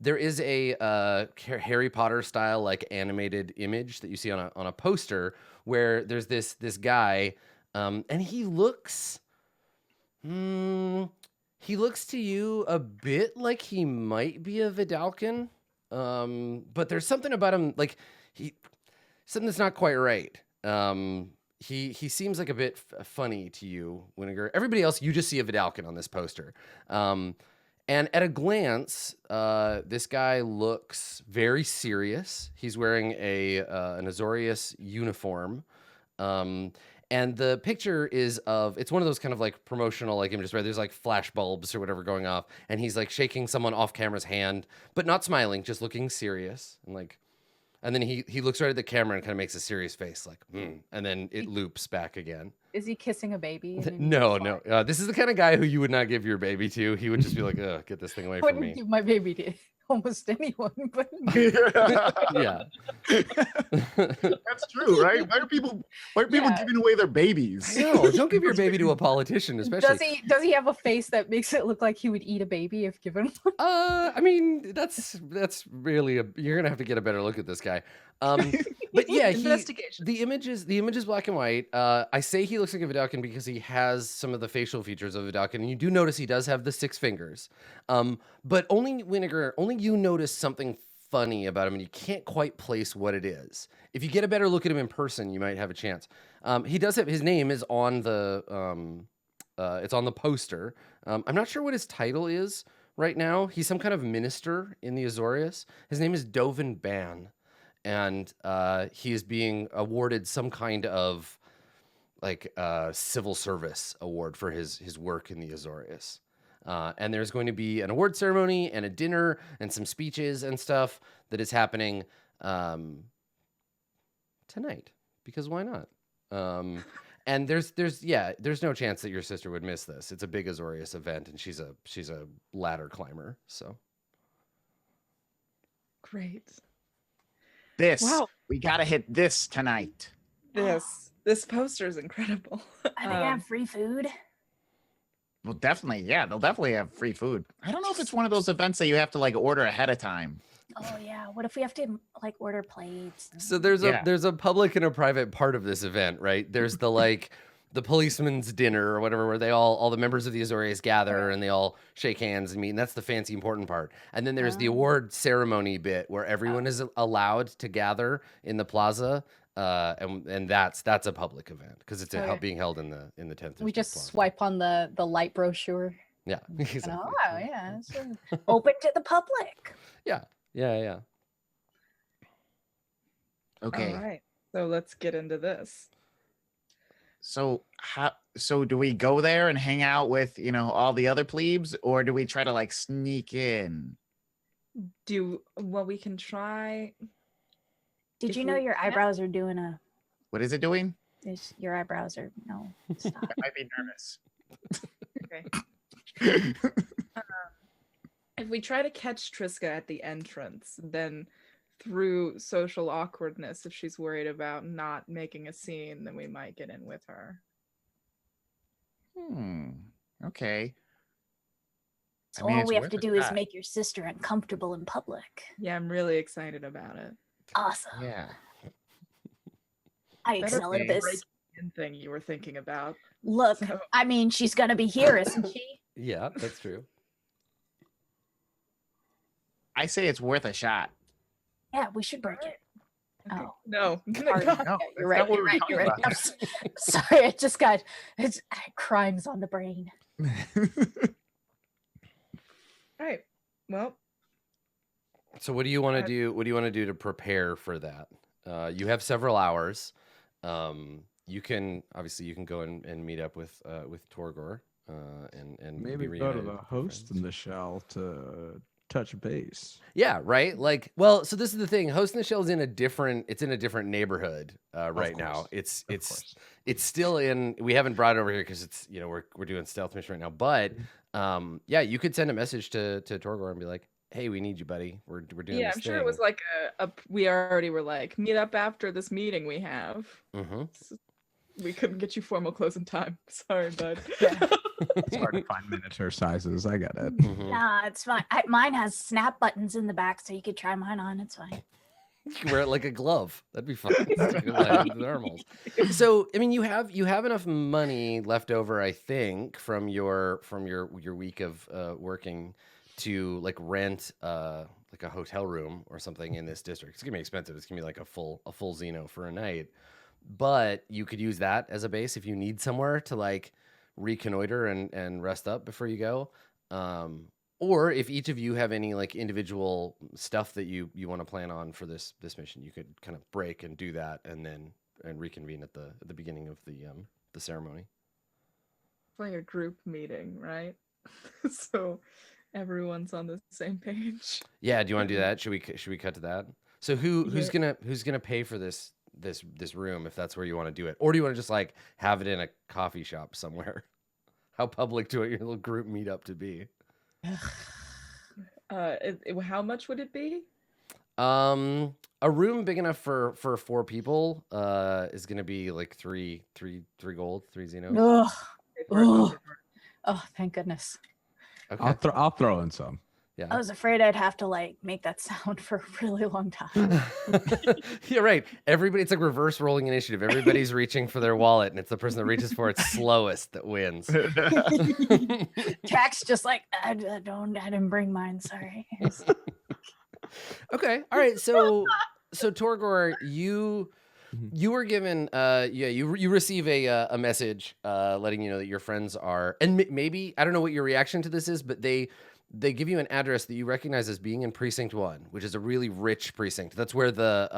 There is a Harry Potter style like animated image that you see on a poster where there's this guy, and he looks to you a bit like he might be a Vidalcan, but there's something about him like something that's not quite right. He seems like a bit funny to you, Winnegar. Everybody else, you just see a Vidalcan on this poster. And at a glance, this guy looks very serious. He's wearing an Azorius uniform. And the picture is it's one of those kind of like promotional like images where there's like flash bulbs or whatever going off. And he's like shaking someone off camera's hand, but not smiling, just looking serious. And then he looks right at the camera and kind of makes a serious face like, and then it loops back again. Is he kissing a baby? No. This is the kind of guy who you would not give your baby to. He would just be like, ugh, get this thing away from me. I wouldn't give my baby to almost anyone, but yeah. That's true, right? Why are people giving away their babies? No, don't give your baby to a politician, especially. Does he have a face that makes it look like he would eat a baby if given one? I mean, that's really you're gonna have to get a better look at this guy. But yeah, investigation. The image is black and white. I say he looks like a Vidalcan because he has some of the facial features of a Vidalcan, and you do notice he does have the 6 fingers. But only you notice something funny about him, and you can't quite place what it is. If you get a better look at him in person, you might have a chance. He does have his name is on the it's on the poster. I'm not sure what his title is right now. He's some kind of minister in the Azorius. His name is Dovin Ban. And he is being awarded some kind of like civil service award for his work in the Azorius. And there's going to be an award ceremony and a dinner and some speeches and stuff that is happening tonight, because why not? And there's no chance that your sister would miss this. It's a big Azorius event, and she's a ladder climber. So Great. Wow. We gotta hit this tonight. This poster is incredible. I think I have free food. Well, definitely, yeah, they'll definitely have free food. I don't know if it's one of those events that you have to like order ahead of time. Oh yeah, what if we have to like order plates? So there's a public and a private part of this event, right? There's the like the policeman's dinner or whatever, where all the members of the Azorius gather and they all shake hands and meet, and that's the fancy important part. And then there's the award ceremony bit where everyone is allowed to gather in the plaza, and that's a public event because it's being held in the 10th. We just swipe on the light brochure. Yeah. Exactly. Oh yeah, it's open to the public. Yeah. Okay. All right. So let's get into this. So do we go there and hang out with, all the other plebes, or do we try to like sneak in? We can try. Did you know your eyebrows are doing a? What is it doing? Your eyebrows are stop. I might be nervous. Okay. If we try to catch Triska at the entrance, then through social awkwardness, if she's worried about not making a scene, then we might get in with her. Okay. So all we have to do is make your sister uncomfortable in public. Yeah, I'm really excited about it. Awesome. Yeah. I excel at this. Thing you were thinking about. Look, I mean, she's gonna be here, isn't she? Yeah, that's true. I say it's worth a shot. Yeah, we should break it. Okay. Oh No. no, you're right. Sorry, it just got crimes on the brain. All right. Well. So what do you want to do? What do you want to do to prepare for that? You have several hours. You can go and meet up with Torgor, and maybe go to the host in the shell to touch base. Yeah, right. Like, well, so this is the thing. Host in the Shell is in a different neighborhood right now. It's still in. We haven't brought it over here because it's we're doing stealth mission right now. But yeah, you could send a message to Torgor and be like, hey, we need you, buddy. We're doing. Yeah, this I'm sure thing. it was like we already were like, meet up after this meeting we have. Mm-hmm. we couldn't get you formal clothes in time. Sorry, bud. It's hard to find miniature sizes. I get it. Mhm. Nah, it's fine. Mine has snap buttons in the back, so you could try mine on. It's fine. You can wear it like a glove. That'd be fun. Stick it like the thermals. So, I mean, you have enough money left over, I think, from your week of working to like rent like a hotel room or something in this district. It's gonna be expensive. It's gonna be like a full Xeno for a night, but you could use that as a base if you need somewhere to like reconnoiter and rest up before you go. Or if each of you have any like individual stuff that you want to plan on for this mission, you could kind of break and do that and then reconvene at the beginning of the ceremony. It's like a group meeting, right? So everyone's on the same page. Yeah, do you want to do that? Should we cut to that? So who's gonna pay for this room if that's where you want to do it, or do you want to just like have it in a coffee shop somewhere? How public do you want your little group meetup to be? How much would it be? A room big enough for 4 people is gonna be like three gold, 3 Xenos. Ugh. Pay for it, I'll Ugh. pay for it. Oh, thank goodness. Okay. I'll throw in some. Yeah. I was afraid I'd have to like make that sound for a really long time. You're right. Everybody, it's like reverse rolling initiative. Everybody's reaching for their wallet, and it's the person that reaches for it slowest that wins. Jack's just like, I didn't bring mine. Sorry. Okay. All right. So Torgor, you were given you receive a message letting you know that your friends are, and maybe I don't know what your reaction to this is, but they give you an address that you recognize as being in Precinct 1, which is a really rich precinct. That's where the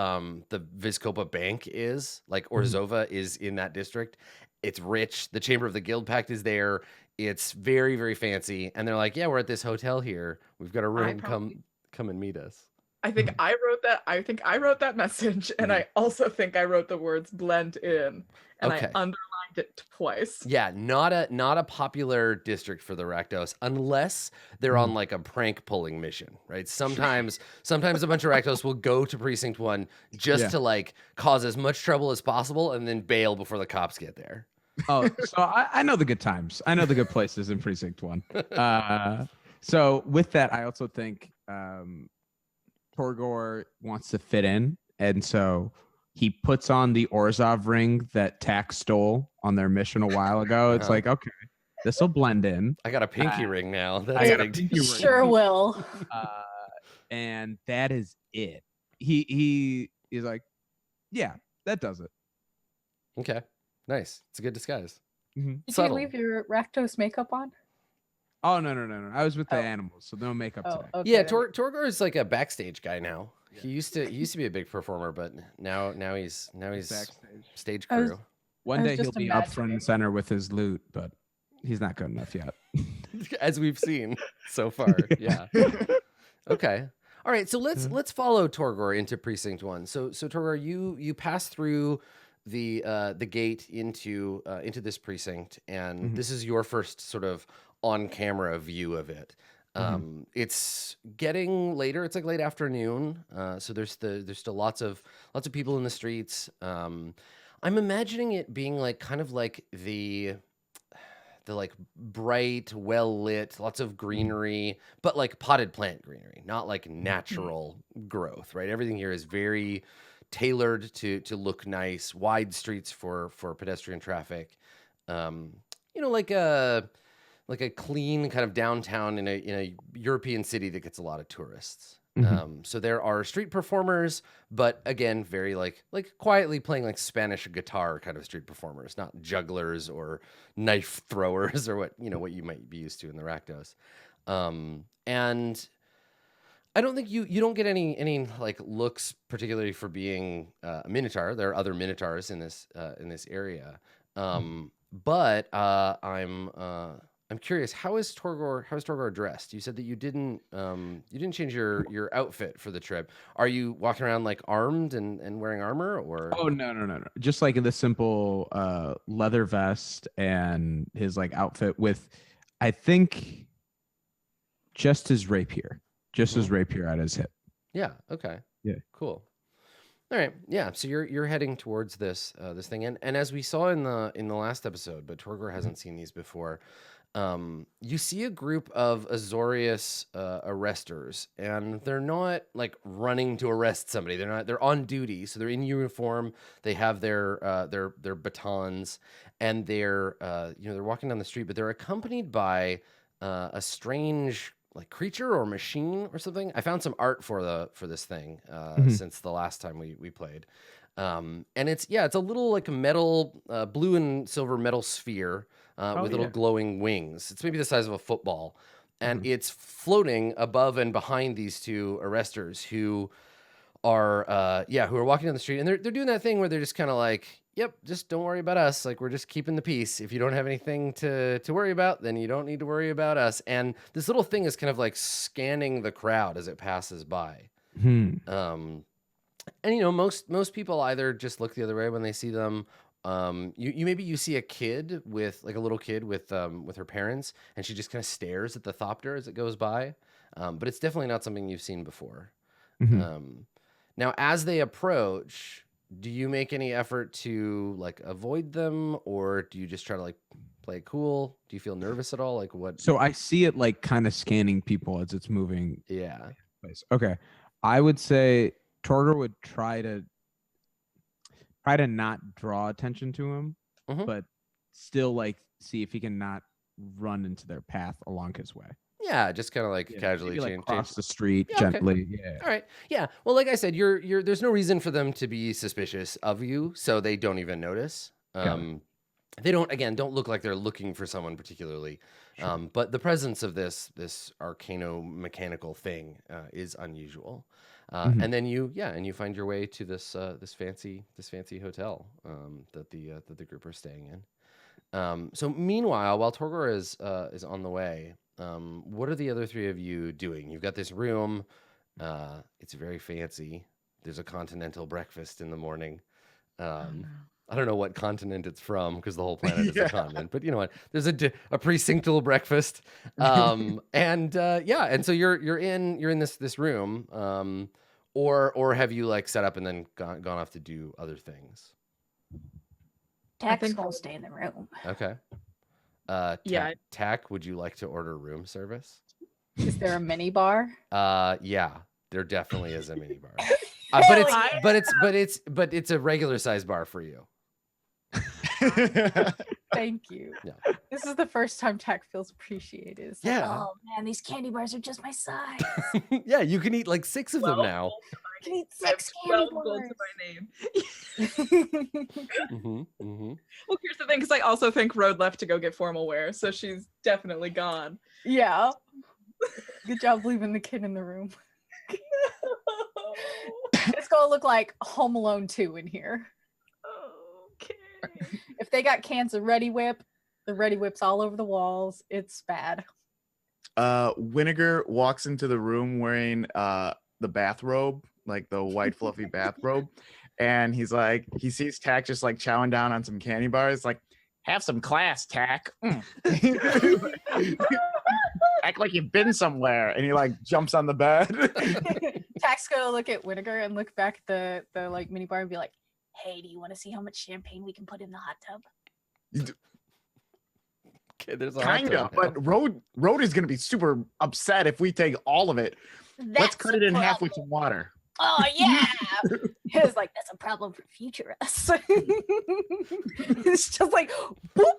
Vizkopa Bank is. Like Orzova is in that district. It's rich. The Chamber of the Guildpact is there. It's very, very fancy. And they're like, yeah, we're at this hotel here. We've got a room. Come and meet us. I think I wrote that. I think I wrote that message, and I also think I wrote the words "blend in," and Okay. I underlined it twice. Yeah, not a popular district for the Rakdos unless they're on like a prank pulling mission, right? Sometimes a bunch of Rakdos will go to Precinct 1 just to like cause as much trouble as possible and then bail before the cops get there. Oh, so I know the good times. I know the good places in Precinct 1. So with that, I also think Torgor wants to fit in, and so he puts on the Orzov ring that Tax stole on their mission a while ago. It's like, okay, this will blend in. I got a pinky ring now. That's I got a big. pinky ring. Sure will. And that is it. He's like, yeah, that does it. Okay, nice. It's a good disguise. Did Subtle. you leave your Rakdos makeup on? Oh no! I was with the animals, so no makeup today. Okay. Yeah, Torgor is like a backstage guy now. Yeah. He used to be a big performer, but now he's Backstage. stage I was- crew. One I was day he'll just be up front imagining. and center with his loot, but he's not good enough yet. As we've seen so far. Yeah. Okay. All right. So let's follow Torgor into Precinct 1. So Torgor, you pass through the gate into this precinct, and this is your first sort of on camera view of it. It's getting later. It's like late afternoon. So there's still lots of people in the streets. I'm imagining it being like kind of like the like bright, well lit, lots of greenery, but like potted plant greenery, not like natural growth, right? Everything here is very tailored to look nice. Wide streets for pedestrian traffic. Like a clean kind of downtown in a European city that gets a lot of tourists. So there are street performers, but again, very like quietly playing like Spanish guitar kind of street performers, not jugglers or knife throwers or what you might be used to in the Rakdos. And I don't think you don't get any like looks particularly for being a Minotaur. There are other Minotaurs in this area. But I'm curious, how is Torgor dressed? You said that you didn't change your outfit for the trip. Are you walking around like armed and wearing armor, or? Oh no. Just like in the simple leather vest and his like outfit with, I think, just his rapier at his hip. Yeah. Okay. Yeah. Cool. All right, yeah. So you're heading towards this this thing, and as we saw in the last episode, but Torgor hasn't seen these before. You see a group of Azorius arresters, and they're not like running to arrest somebody. They're not. They're on duty, so they're in uniform. They have their batons, and they're they're walking down the street, but they're accompanied by a strange like creature or machine or something. I found some art for this thing since the last time we played. And it's a little like a metal, blue and silver metal sphere with little glowing wings. It's maybe the size of a football, and it's floating above and behind these two arresters who are walking down the street, and they're doing that thing where they're just kind of like, yep, just don't worry about us. Like, we're just keeping the peace. If you don't have anything to worry about, then you don't need to worry about us. And this little thing is kind of like scanning the crowd as it passes by. And most people either just look the other way when they see them. You see a kid with like a little kid with her parents, and she just kind of stares at the thopter as it goes by. But it's definitely not something you've seen before. Now, as they approach, do you make any effort to like avoid them, or do you just try to like play it cool? Do you feel nervous at all? Like what? So I see it like kind of scanning people as it's moving. Yeah. Okay. I would say Torgor would try to not draw attention to him, but still like see if he can not run into their path along his way. Yeah, just kind of like casually maybe, change cross the street okay. gently. Yeah. All right. Yeah. Well, like I said, you're there's no reason for them to be suspicious of you, so they don't even notice. They don't look like they're looking for someone particularly. Sure. But the presence of this arcano-mechanical thing is unusual. And then you find your way to this fancy hotel that the group are staying in. So meanwhile, while Torgor is on the way, what are the other three of you doing? You've got this room. It's very fancy. There's a continental breakfast in the morning. I don't know what continent it's from because the whole planet is a continent, but you know what? There's a precinctal breakfast. And so you're in this room. Or have you like set up and then gone off to do other things? Tack's gonna stay in the room. Okay. Tack, would you like to order room service? Is there a mini bar? Yeah, there definitely is a mini bar. But it's a regular size bar for you. Thank you. Yeah. This is the first time Tack feels appreciated. It's like, oh man, these candy bars are just my size. Yeah, you can eat like 6 of them now. I can eat 6 candy bars. To my name. Well, here's the thing, because I also think Road left to go get formal wear, so she's definitely gone. Yeah. Good job leaving the kid in the room. It's gonna look like Home Alone 2 in here. Okay. If they got cans of Ready Whip, the Ready Whip's all over the walls. It's bad. Vinegar walks into the room wearing the bathrobe, like the white fluffy bathrobe, and he sees Tack just like chowing down on some candy bars, like, have some class, Tack. Act like you've been somewhere, and he like jumps on the bed. Tack's gonna look at Vinegar and look back at the like mini bar and be like, hey, do you want to see how much champagne we can put in the hot tub? Okay, there's a kinda, but Road is gonna be super upset if we take all of it. Let's cut it in half with some water. Oh yeah. It's like, that's a problem for future us. It's just like boop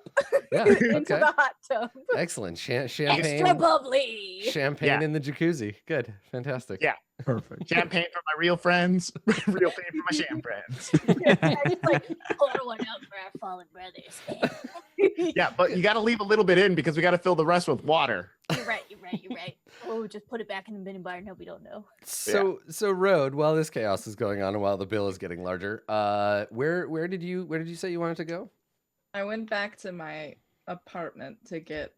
into the hot tub. Excellent. Champagne. Extra bubbly. Champagne in the jacuzzi. Good. Fantastic. Yeah. Perfect. Champagne for my real friends. Real pain for my sham friends. It's like, pour one out for our fallen brothers. Yeah, but you got to leave a little bit in because we got to fill the rest with water. You're right. Or we just put it back in the mini bar. No, we don't know. So Road, while this chaos is going on and while the bill is getting larger, where did you say you wanted to go? I went back to my apartment to get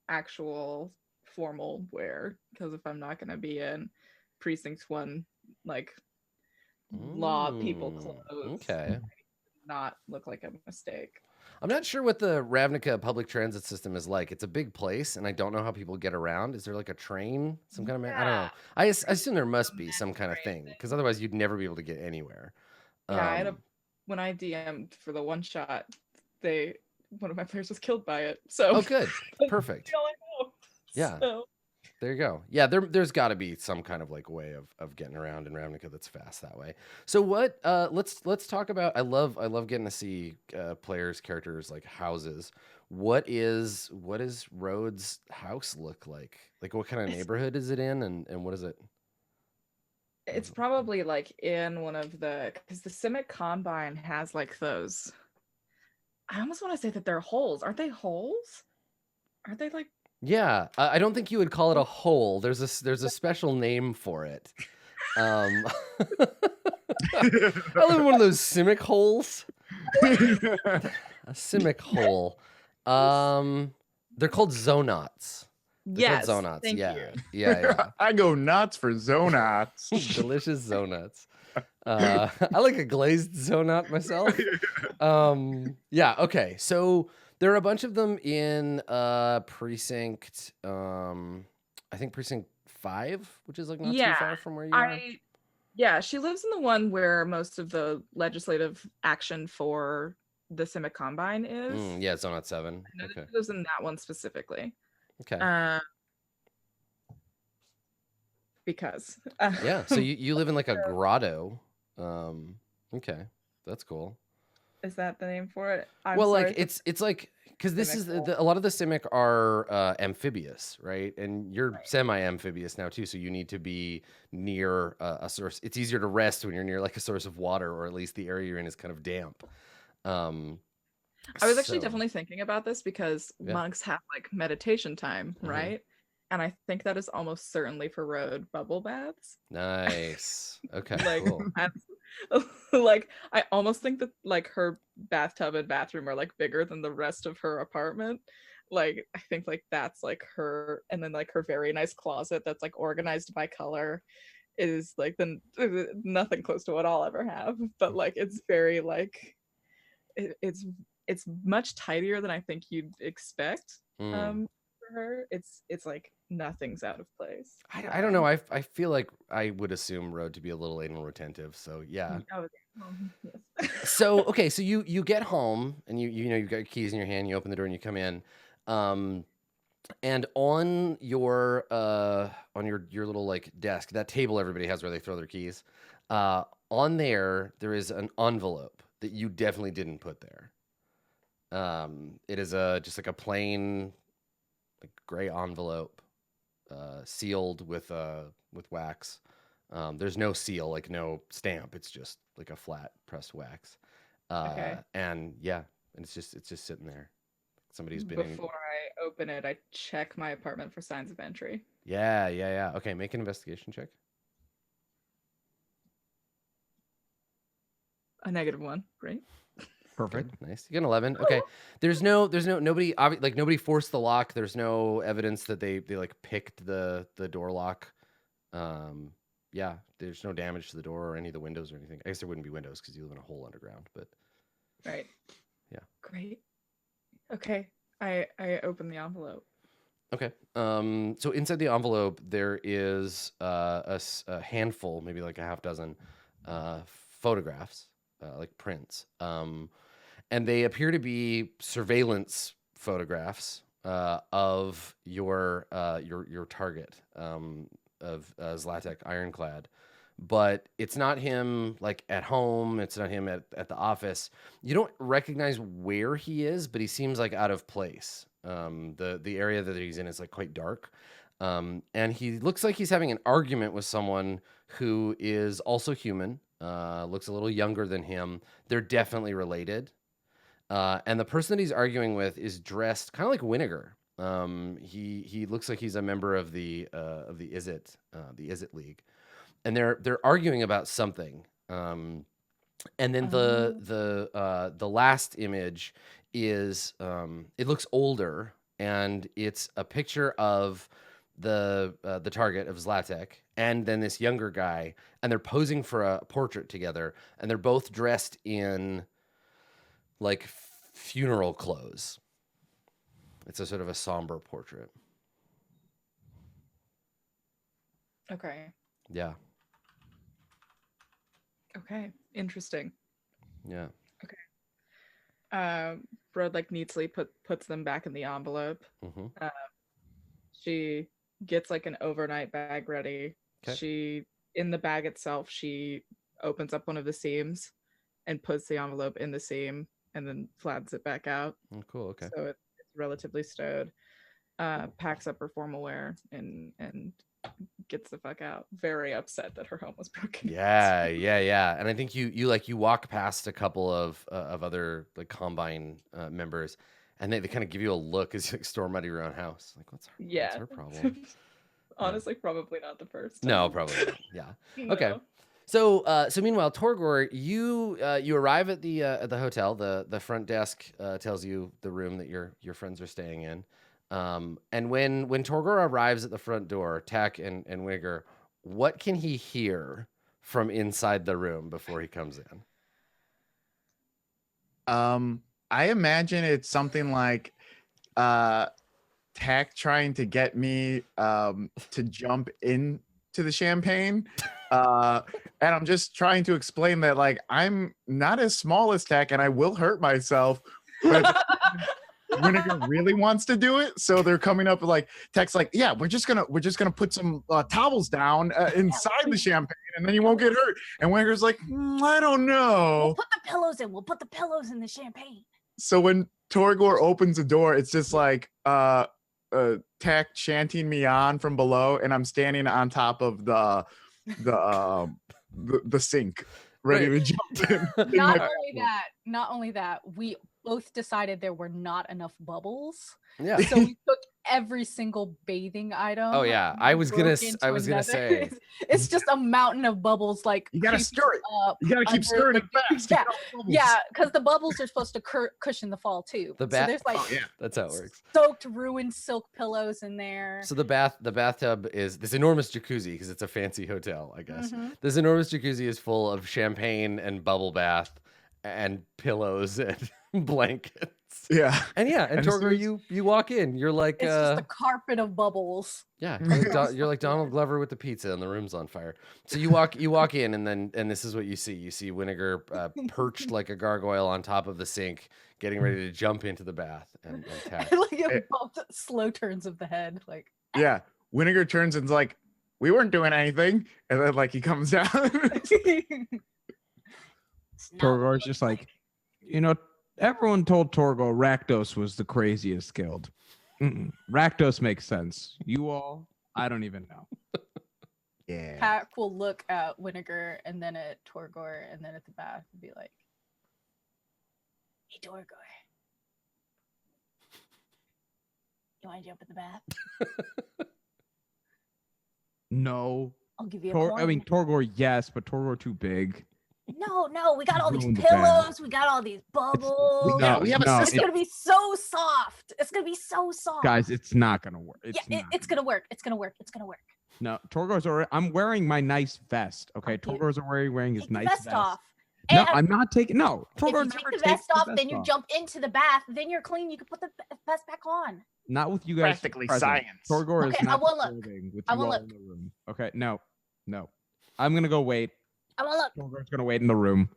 actual formal wear, because if I'm not going to be in Precinct 1, like law people clothes, not look like a mistake. I'm not sure what the Ravnica public transit system is like. It's a big place, and I don't know how people get around. Is there like a train? Some kind of I don't know. I assume there must be some kind of thing, because otherwise you'd never be able to get anywhere. Yeah, when I DM'd for the one shot, one of my players was killed by it. So Oh, good, perfect. That's all I know. Yeah. So. There you go. Yeah, there's got to be some kind of like way of getting around in Ravnica that's fast that way. So what? Let's talk about. I love getting to see players' characters like houses. What is Rhodes' house look like? Like what kind of neighborhood is it in, and what is it? It's probably like in one of because the Simic Combine has like those. I almost want to say that they're holes. Aren't they holes? Aren't they like? Yeah, I don't think you would call it a hole. There's a special name for it. I live in one of those Simic holes. A Simic hole. They're called Zonots. Yes. Zonots. Thank Yeah. you. Yeah. I go nuts for Zonots. Delicious Zonots. I like a glazed Zonot myself. Yeah. Okay. So there are a bunch of them in precinct. I think precinct 5, which is like not too far from where you are. Yeah, she lives in the one where most of the legislative action for the Simic Combine is. Yeah, Zonot 7. Okay. She lives in that one specifically. Okay. Because. Yeah. So you live in like a grotto. Okay, that's cool. Is that the name for it? Like it's like because this is a lot of the Simic are amphibious, right? And you're semi-amphibious now too, so you need to be near a source. It's easier to rest when you're near like a source of water, or at least the area you're in is kind of damp. I was actually definitely thinking about this because monks have like meditation time, right? And I think that is almost certainly for road bubble baths. Nice. Okay. Like, cool. Like I almost think that like her bathtub and bathroom are like bigger than the rest of her apartment. Like I think like that's like her, and then like her very nice closet that's like organized by color is like nothing close to what I'll ever have. But like it's very like it's much tidier than I think you'd expect. For her, it's like nothing's out of place. I don't know. I feel like I would assume road to be a little anal retentive. So yeah. Yes. So okay, so you get home and you know you've got your keys in your hand. You open the door and you come in, and on your little like desk, that table everybody has where they throw their keys, on there is an envelope that you definitely didn't put there. It is just like a plain like gray envelope, sealed with wax. There's no seal, like no stamp. It's just like a flat pressed wax. And yeah, and it's just sitting there. Somebody's been Before I open it, I check my apartment for signs of entry. Yeah. Okay, make an investigation check. A -1. Great. Perfect. Good. Nice. You get an 11. Okay. There's nobody like nobody forced the lock. There's no evidence that they like picked the door lock. Yeah, there's no damage to the door or any of the windows or anything. I guess there wouldn't be windows because you live in a hole underground, but right. Yeah. Great. Okay. I open the envelope. Okay. So inside the envelope there is a handful, maybe like a half dozen photographs, like prints. And they appear to be surveillance photographs of your target, of Zlatek Ironclad. But it's not him like at home. It's not him at the office. You don't recognize where he is, but he seems like out of place. The area that he's in is like quite dark. And he looks like he's having an argument with someone who is also human, looks a little younger than him. They're definitely related. And the person that he's arguing with is dressed kind of like Winnegar. He looks like he's a member of the Izzet League, and they're arguing about something. And then the last image is it looks older, and it's a picture of the target of Zlatek, and then this younger guy, and they're posing for a portrait together, and they're both dressed in like funeral clothes. It's a sort of a somber portrait. Okay. Yeah. Okay, interesting. Yeah. Broad like neatly puts them back in the envelope. Mm-hmm. She gets like an overnight bag ready. Okay. She, in the bag itself, she opens up one of the seams and puts the envelope in the seam and then flattens it back out. Oh, cool. Okay. So it's relatively stowed. Packs up her formal wear and gets the fuck out. Very upset that her home was broken. Yeah. And I think you walk past a couple of other like Combine members, and they kind of give you a look as you like, storm out of your own house. Like, what's her problem? Honestly, probably not the first time. No, probably not. Yeah. No. Okay. So meanwhile, Torgor, you arrive at the hotel. The front desk tells you the room that your friends are staying in. And when Torgor arrives at the front door, Tack and Wigger, what can he hear from inside the room before he comes in? I imagine it's something like Tack trying to get me to jump into the champagne. And I'm just trying to explain that like I'm not as small as Tack and I will hurt myself. But Vinegar really wants to do it, so they're coming up with like Tech's like, yeah, we're just gonna put some towels down inside the champagne, and then you won't get hurt. And Vinegar's like, I don't know. We'll put the pillows in. We'll put the pillows in the champagne. So when Torgor opens the door, it's just like Tech chanting me on from below, and I'm standing on top of the sink, ready to jump in. Not only that, we both decided there were not enough bubbles. Yeah. So we took every single bathing item. Oh yeah, I was gonna say it's just a mountain of bubbles. Like you gotta stir it. You gotta keep stirring it fast. Yeah, because the bubbles are supposed to cushion the fall too. So there's like that's how it works. Soaked, ruined silk pillows in there. So the bathtub is this enormous jacuzzi because it's a fancy hotel, I guess. Mm-hmm. This enormous jacuzzi is full of champagne and bubble bath and pillows and blankets. Yeah. And Torgor, you walk in, you're like it's just a carpet of bubbles. Yeah, you're like Donald Glover with the pizza and the room's on fire. So you walk in and this is what you see. You see Vinegar perched like a gargoyle on top of the sink, getting ready to jump into the bath and attack. Like slow turns of the head, like yeah. Vinegar turns and's like, we weren't doing anything, and then like he comes down. Torgor's just like, everyone told Torgor Rakdos was the craziest guild. Rakdos makes sense. You all, I don't even know. Yeah. Pack will look at Vinegar and then at Torgor and then at the bath and be like, hey Torgor, you want to jump in the bath? No. I'll give you a coin. I mean, Torgor, yes, but Torgor too big. No, we got all these pillows, we got all these bubbles. We have a system. It's gonna be so soft. It's gonna be so soft. Guys, it's not gonna work. It's gonna work. It's gonna work. No, Torgor's already. I'm wearing my nice vest. Okay, Torgor's already wearing his nice vest. Off. No, I'm not taking. No, Torgor if you take the vest off, then you jump into the bath. Then you're clean. You can put the vest back on. Not with you guys. Practically present. science. Torgor is not. I won't look. With you I won't all look. in the room. Okay, no. I'm gonna go wait. I won't look. Torgor's gonna wait in the room.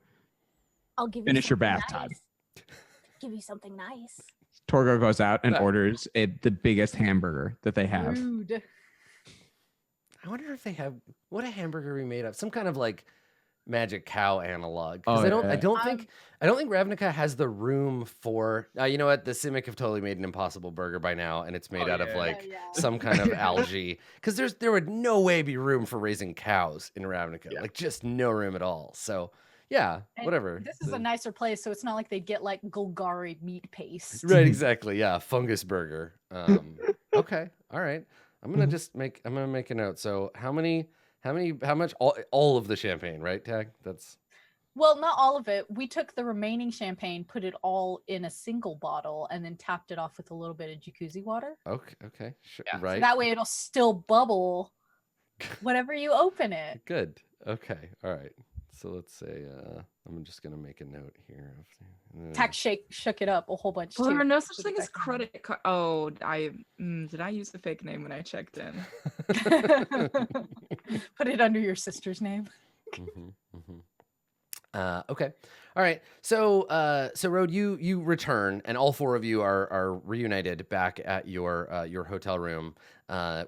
I'll give you. Finish your bath nice. time. Give you something nice. Torgor goes out and orders the biggest hamburger that they have. Rude. I wonder if they have what a hamburger we made of. Some kind of like magic cow analog. Because I don't think Ravnica has the room for you know what, the Simic have totally made an impossible burger by now, and it's made out of like some kind of algae. Because there would no way be room for raising cows in Ravnica. Like just no room at all. So yeah, and whatever. This is a nicer place, so it's not like they get like Golgari meat paste. Right, exactly. Yeah, fungus burger. Okay, all right. I'm gonna make a note. So how much? All of the champagne, right? Tag. That's. Well, not all of it. We took the remaining champagne, put it all in a single bottle, and then tapped it off with a little bit of jacuzzi water. Okay, sure. Yeah. Right. So that way it'll still bubble whenever you open it. Good. Okay. All right. So let's say I'm just gonna make a note here. Tack shook it up a whole bunch. Well, too. there are no such thing as credit card. Oh, did I use the fake name when I checked in? Put it under your sister's name. Okay. All right. So Road, you return, and all four of you are reunited back at your hotel room,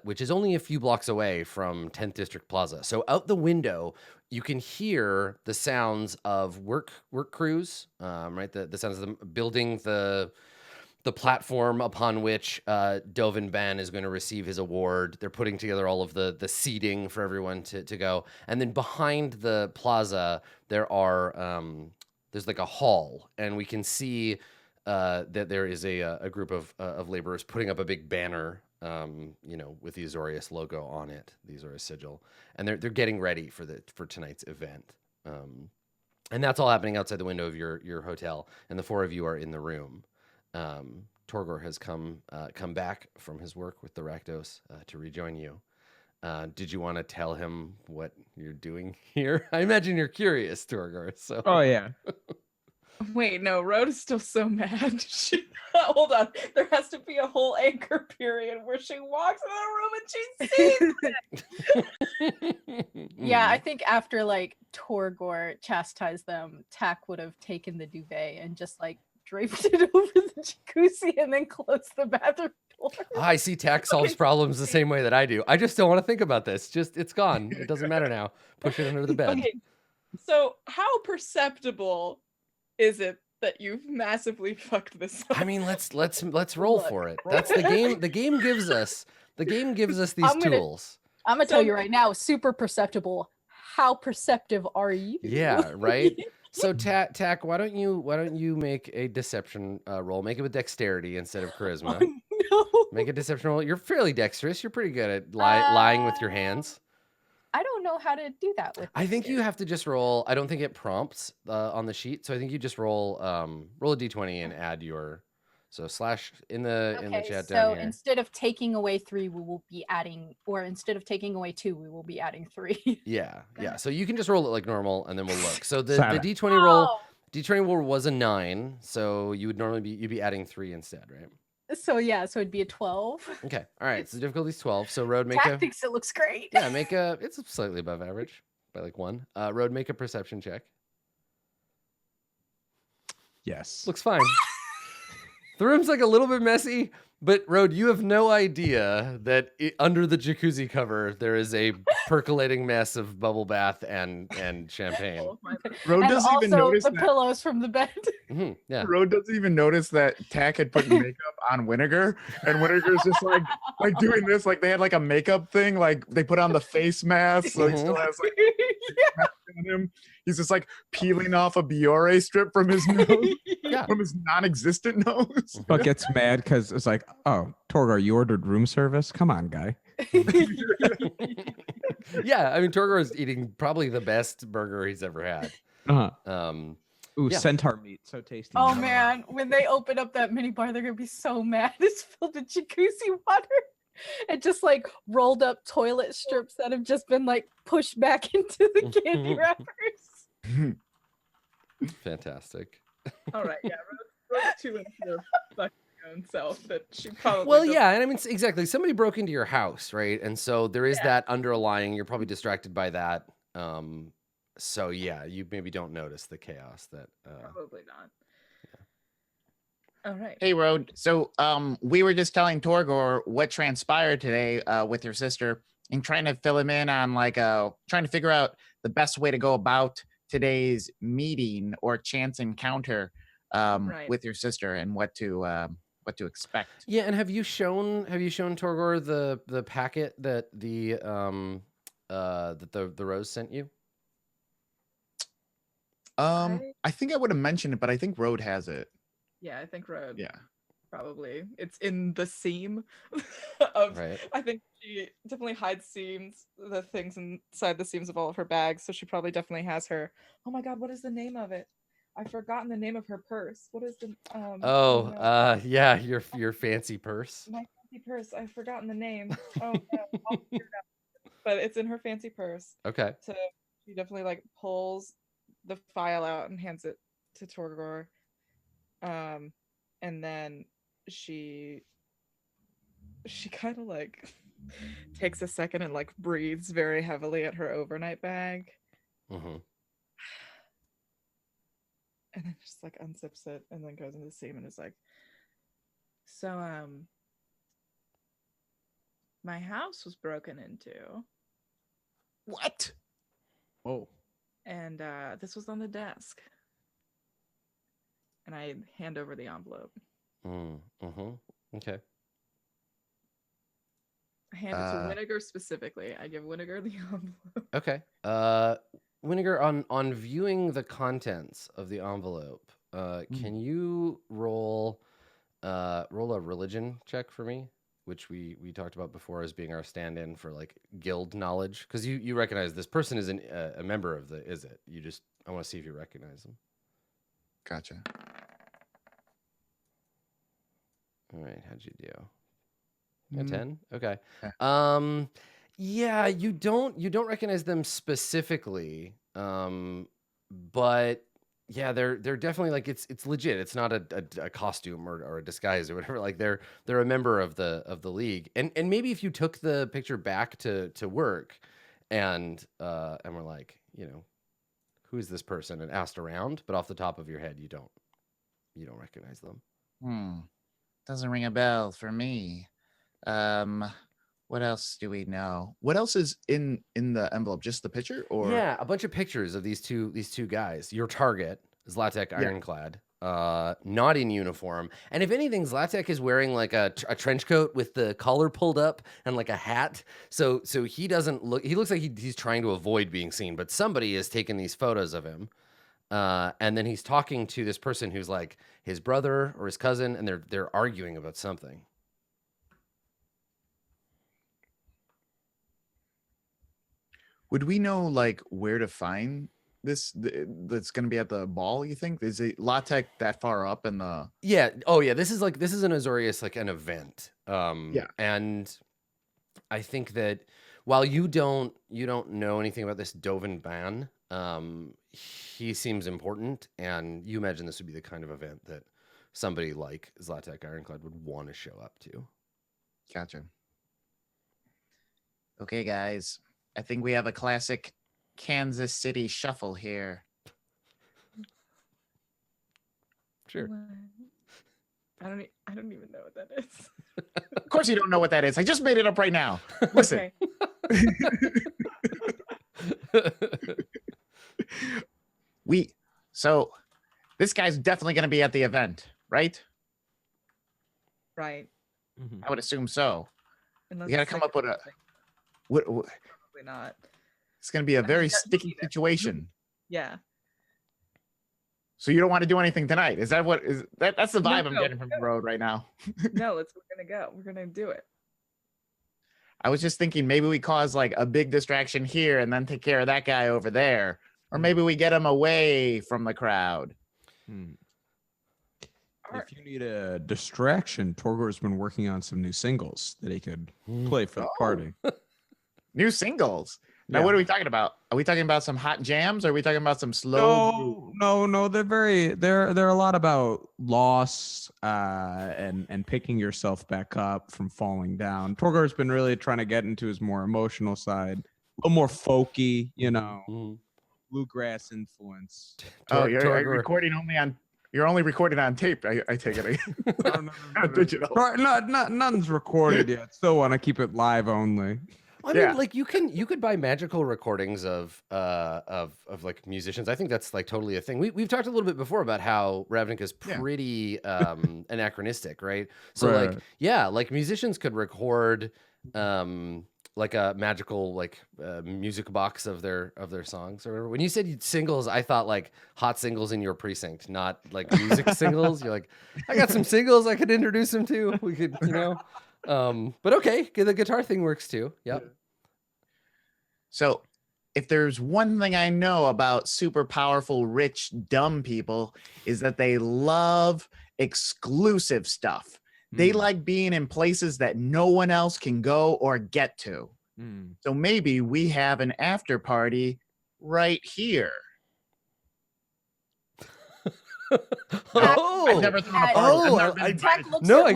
which is only a few blocks away from 10th District Plaza. So out the window, you can hear the sounds of work crews, right? The sounds of them building the platform upon which Dovin Ban is going to receive his award. They're putting together all of the seating for everyone to go. And then behind the plaza, there's like a hall, and we can see that there is a group of laborers putting up a big banner, with the Azorius logo on it, the Azorius sigil, and they're getting ready for tonight's event. And that's all happening outside the window of your hotel, and the four of you are in the room. Torgor has come back from his work with the Rakdos to rejoin you. Did you want to tell him what you're doing here? I imagine you're curious, Torgor. So. Oh yeah. Wait, no, Rhoda is still so mad. Hold on. There has to be a whole anchor period where she walks in the room and she sees. Yeah, I think after like Torgor chastised them, Tak would have taken the duvet and just like draped it over the jacuzzi and then closed the bathroom door. I see Tak solves problems the same way that I do. I just don't want to think about this. Just it's gone. It doesn't matter now. Push it under the bed. Okay, so how perceptible is it that you've massively fucked this up? I mean, let's roll for it. That's the game. The game gives us these tools. I'm gonna tell you right now, super perceptible. How perceptive are you? Yeah, right. So Tak, why don't you make a deception roll? Make it with dexterity instead of charisma. Oh, no. Make a deception roll. You're fairly dexterous. You're pretty good at lying with your hands. I don't know how to do that with. I think you have to just roll. I don't think it prompts on the sheet, so I think you just roll a d20 and add your slash in the chat down here. So instead of taking away 3, we will be adding, or instead of taking away 2, we will be adding 3. Yeah. So you can just roll it like normal, and then we'll look. So the d20 roll was a 9, so you'd be adding 3 instead, right? So yeah, so it'd be a 12. Okay. All right. So the difficulty's 12. So Road, make Tak thinks it looks great. Yeah, it's slightly above average by like 1. Road, make a perception check. Yes. Looks fine. The room's like a little bit messy, but Road, you have no idea that under the jacuzzi cover there is a percolating mess of bubble bath and champagne. Road And doesn't even also notice the that. pillows from the bed. Yeah. Road doesn't even notice that Tak had put makeup on Winnegar, and Winnegar's just like doing this, like they had like a makeup thing, like they put on the face mask, so he still has like mask on him. He's just like peeling off a Biore strip from his nose, from his non-existent nose. But gets mad because it's like, oh, Torgor, you ordered room service? Come on, guy. Yeah, I mean Torgor is eating probably the best burger he's ever had. Ooh, Yeah. centaur meat, so tasty. Oh man, when they open up that mini bar, they're gonna be so mad. It's filled with jacuzzi water and just like rolled up toilet strips that have just been like pushed back into the candy wrappers. Fantastic. All right, yeah, Road's too into her fucking own self that she probably. Well, doesn't- yeah, and I mean exactly. Somebody broke into your house, right? And so there is that underlying. You're probably distracted by that. So yeah, you maybe don't notice the chaos that. Probably not. All right. Hey, Road. So, we were just telling Torgor what transpired today with your sister, and trying to fill him in on trying to figure out the best way to go about today's meeting or chance encounter with your sister, and what to expect. Yeah, and have you shown Torgor the packet that the Rose sent you? I think I would have mentioned it, but I think Road has it. Yeah, I think Road. Yeah. Probably. It's in the seam of. Right. I think she definitely hides the things inside the seams of all of her bags. So she probably definitely has her. Oh my God, what is the name of it? I've forgotten the name of her purse. What is the? Yeah, your fancy purse. My fancy purse. I've forgotten the name. Oh no, I'll figure it out. But it's in her fancy purse. Okay. So she definitely like pulls the file out and hands it to Torgor. And then she kind of like takes a second and like breathes very heavily at her overnight bag. Mm-hmm. and then just like unzips it and then goes into the seam and is like, so my house was broken into. What? Oh. And this was on the desk. And I hand over the envelope. Okay. I hand it to Winnegar specifically. I give Winnegar the envelope. Okay. Winnegar, on viewing the contents of the envelope, can you roll a religion check for me? Which we talked about before as being our stand-in for like guild knowledge, because you recognize this person is a member of the. Is it? I want to see if you recognize them. Gotcha. All right, how'd you do? A 10. Okay. Yeah. Yeah, you don't recognize them specifically, but yeah, they're definitely like it's legit. It's not a costume or a disguise or whatever. Like they're a member of the league. And maybe if you took the picture back to work and we're like, who is this person, and asked around, but off the top of your head you don't recognize them. Doesn't ring a bell for me. What else do we know? What else is in the envelope? Just the picture, or yeah, a bunch of pictures of these two guys. Your target, Zlatek Ironclad, not in uniform, and if anything, Zlatek is wearing like a trench coat with the collar pulled up and like a hat. So he doesn't look. He looks like he's trying to avoid being seen, but somebody has taken these photos of him. And then he's talking to this person who's like his brother or his cousin, and they're arguing about something. would we know like where to find this? That's going to be at the ball. You think is it Latek that far up in the? Yeah. Oh yeah. This is an Azorius, like an event. Yeah. And I think that while you don't know anything about this Dovin ban, he seems important, and you imagine this would be the kind of event that somebody like Zlatek Ironclad would want to show up to. Gotcha. Okay, guys. I think we have a classic Kansas City shuffle here. Sure. I don't even know what that is. Of course you don't know what that is. I just made it up right now. Listen. So this guy's definitely going to be at the event, right? Right. I would assume so. Unless We got to it's come like up with a. probably not. It's going to be a very mean, sticky situation. Yeah. So you don't want to do anything tonight? Is that what is that? That's the vibe I'm getting from the no. road right now. No, we're gonna go. We're gonna do it. I was just thinking maybe we cause like a big distraction here and then take care of that guy over there, or maybe we get him away from the crowd. If you need a distraction, Torgor's been working on some new singles that he could play for the party. New singles. Now, Yeah. what are we talking about? Are we talking about some hot jams? Or are we talking about some slow? No. They're a lot about loss and picking yourself back up from falling down. Torgor's been really trying to get into his more emotional side, a little more folky, bluegrass influence. Oh, you're recording only on. You're only recorded on tape. I take it. No. Digital. Nothing's recorded yet. Still want to keep it live only. I mean, like you could buy magical recordings of like musicians. I think that's like totally a thing. We've talked a little bit before about how Ravnica is pretty anachronistic, right? So like musicians could record like a magical like music box of their songs or whatever. When you said singles, I thought like hot singles in your precinct, not like music singles. You're like, I got some singles I could introduce them to. We could, but okay, the guitar thing works too. Yep. So if there's one thing I know about super powerful, rich, dumb people is that they love exclusive stuff. They like being in places that no one else can go or get to. So maybe we have an after party right here. I've never thrown a party.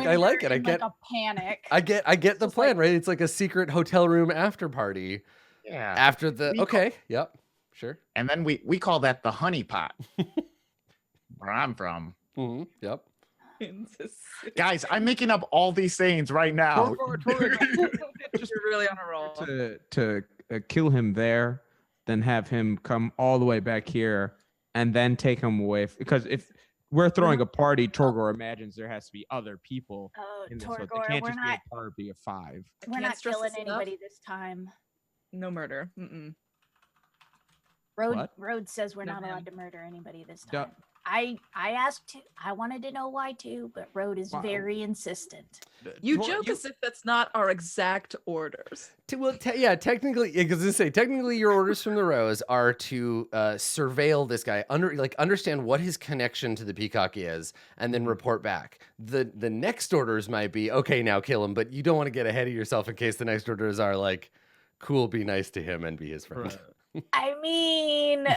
I like it. I get a panic. I get the plan, right? It's like a secret hotel room after party. Yeah. After the yep, sure. And then we call that the honey pot. where I'm from. Yep. Guys, I'm making up all these sayings right now. You're really on a roll. To kill him there, then have him come all the way back here, and then take him away. Because if we're throwing a party, Torgor imagines there has to be other people. Oh, in this, so Torgor, it can't we're just not. be a party of 5. We're can't not stress killing this enough. anybody this time. No murder. Mm-mm. What? Road says we're No, not ma'am. allowed to murder anybody this Yeah. time. I asked too. I wanted to know why too, but Road is Wow. very insistent. You joke as if that's not our exact orders. Technically, because technically your orders from the Rose are to surveil this guy, understand what his connection to the Peacock is, and then report back. The next orders might be, okay, now kill him, but you don't want to get ahead of yourself in case the next orders are like, cool, be nice to him and be his friend. I mean,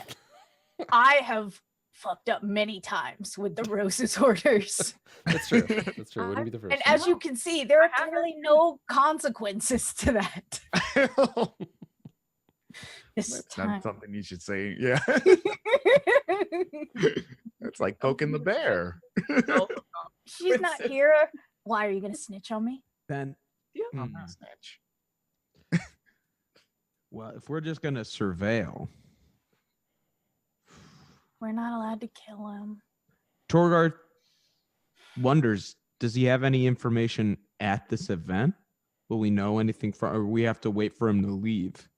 I have fucked up many times with the Rose's orders. That's true. That's true. Wouldn't be the first. And as you can see, there are clearly no consequences to that. This That's time. not something you should say. Yeah. It's like poking the bear. She's not here. Why are you gonna snitch on me? Then, Snitch. well, if we're just gonna surveil, We're not allowed to kill him. Torgor wonders, does he have any information at this event? Will we know anything from, or we have to wait for him to leave?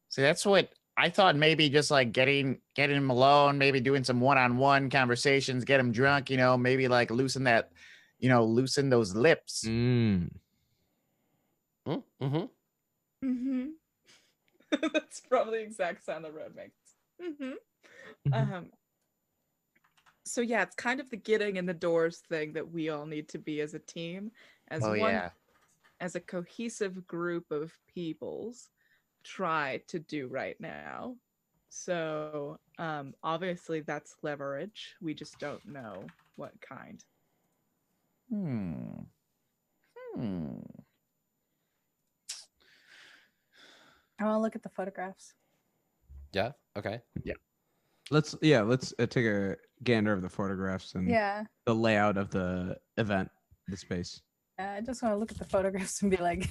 See, that's what I thought. Maybe just like getting him alone, maybe doing some one-on-one conversations, get him drunk, maybe like loosen those lips. Mm-hmm. Mm-hmm. That's probably the exact sound that Road makes. Mm-hmm. So yeah, it's kind of the getting in the doors thing that we all need to be as a team, as as a cohesive group of peoples try to do right now. So obviously that's leverage. We just don't know what kind. I want to look at the photographs. Yeah. Okay. Let's take a gander of the photographs and the layout of the event, the space. I just want to look at the photographs and be like,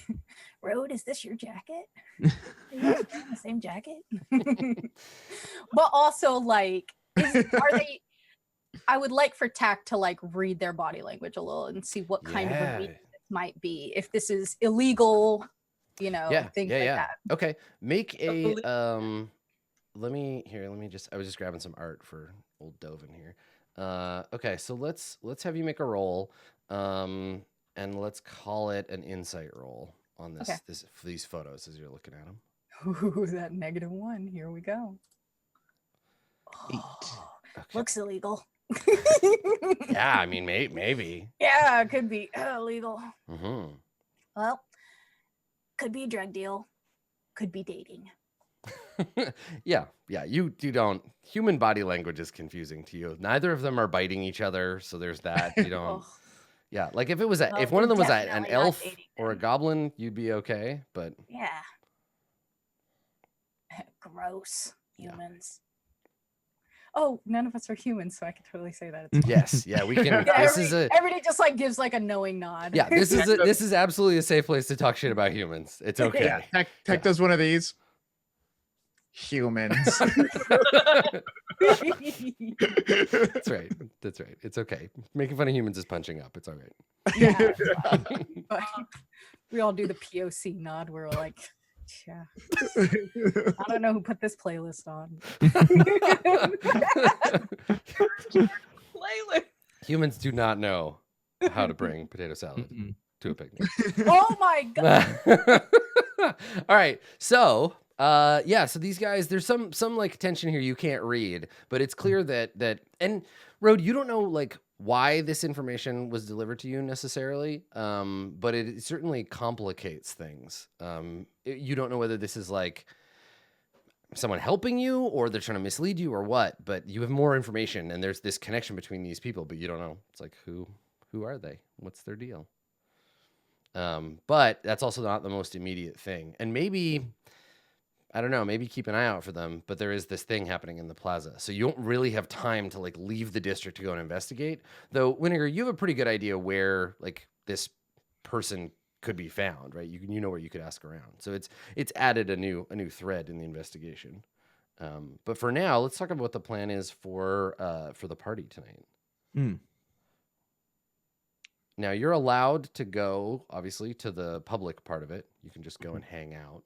Road, is this your jacket? Are you guys wearing the same jacket? But also, like, are they? I would like for Tack to like read their body language a little and see what kind of a meeting this might be. If this is illegal, things like that. Okay. Make a let me just, I was just grabbing some art for old Dovin here. Okay, so let's have you make a roll. And let's call it an insight roll on these photos as you're looking at them. Ooh, that -1. Here we go. 8. Okay. Looks illegal. Yeah, I mean, maybe. Yeah, it could be illegal. Mm-hmm. Well, could be a drug deal. Could be dating. Yeah. You don't. Human body language is confusing to you. Neither of them are biting each other, so there's that. You don't. Yeah, like if it was if one of them was an elf or a goblin, you'd be okay. But yeah, gross humans. Oh, none of us are humans, so I can totally say that. It's fine. yes, yeah, we can. Everybody just like gives like a knowing nod. Yeah, this is absolutely a safe place to talk shit about humans. It's okay. Yeah, Tech does one of these. Humans. That's right. It's okay. Making fun of humans is punching up. It's all right. Yeah. But we all do the POC nod. We're like, yeah. I don't know who put this playlist on. Playlist. Humans do not know how to bring potato salad to a picnic. Oh my god. All right. So so these guys, there's some like tension here you can't read, but it's clear that and Road, you don't know like why this information was delivered to you necessarily, but it certainly complicates things. You don't know whether this is like someone helping you or they're trying to mislead you or what, but you have more information and there's this connection between these people, but you don't know. It's like who are they? What's their deal? But that's also not the most immediate thing. And maybe I don't know, maybe keep an eye out for them, but there is this thing happening in the plaza. So you don't really have time to like leave the district to go and investigate. Though, Winnegar, you have a pretty good idea where like this person could be found, right? You know where you could ask around. So it's added a new thread in the investigation. But for now, let's talk about what the plan is for the party tonight. Now you're allowed to go, obviously, to the public part of it. You can just go and hang out.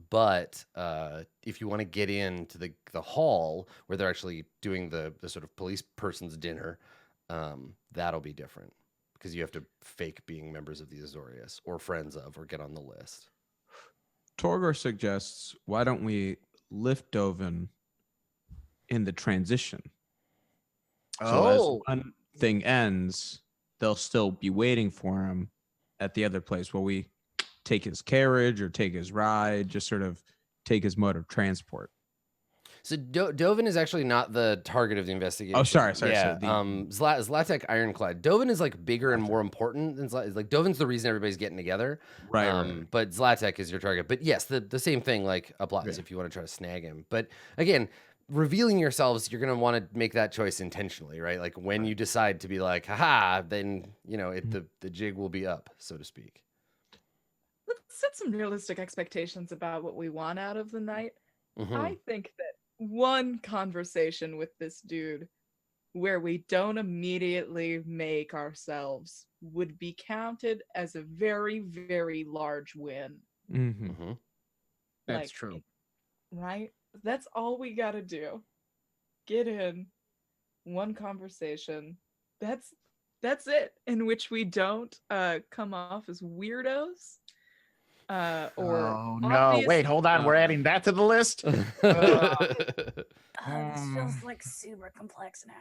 But if you want to get into the hall where they're actually doing the sort of police person's dinner, that'll be different because you have to fake being members of the Azorius or friends of or get on the list. Torgor suggests, why don't we lift Dovin in the transition? So as one thing ends, they'll still be waiting for him at the other place where we take his carriage or take his ride, just sort of take his mode of transport. So Dovin is actually not the target of the investigation. Oh, sorry. Yeah, Zlatek Ironclad. Dovin is like bigger and more important than Zlatek. Like Dovin's the reason everybody's getting together. Right. But Zlatek is your target. But yes, the same thing like applies if you want to try to snag him. But again, revealing yourselves, you're going to want to make that choice intentionally, right? Like when you decide to be like, haha, then, you know, the jig will be up, so to speak. Let's set some realistic expectations about what we want out of the night. I think that one conversation with this dude where we don't immediately make ourselves would be counted as a very, very large win. That's true. Right? That's all we gotta do. Get in one conversation. That's it. In which we don't come off as weirdos. Oh no! Wait, hold on. We're adding that to the list. This feels like super complex now.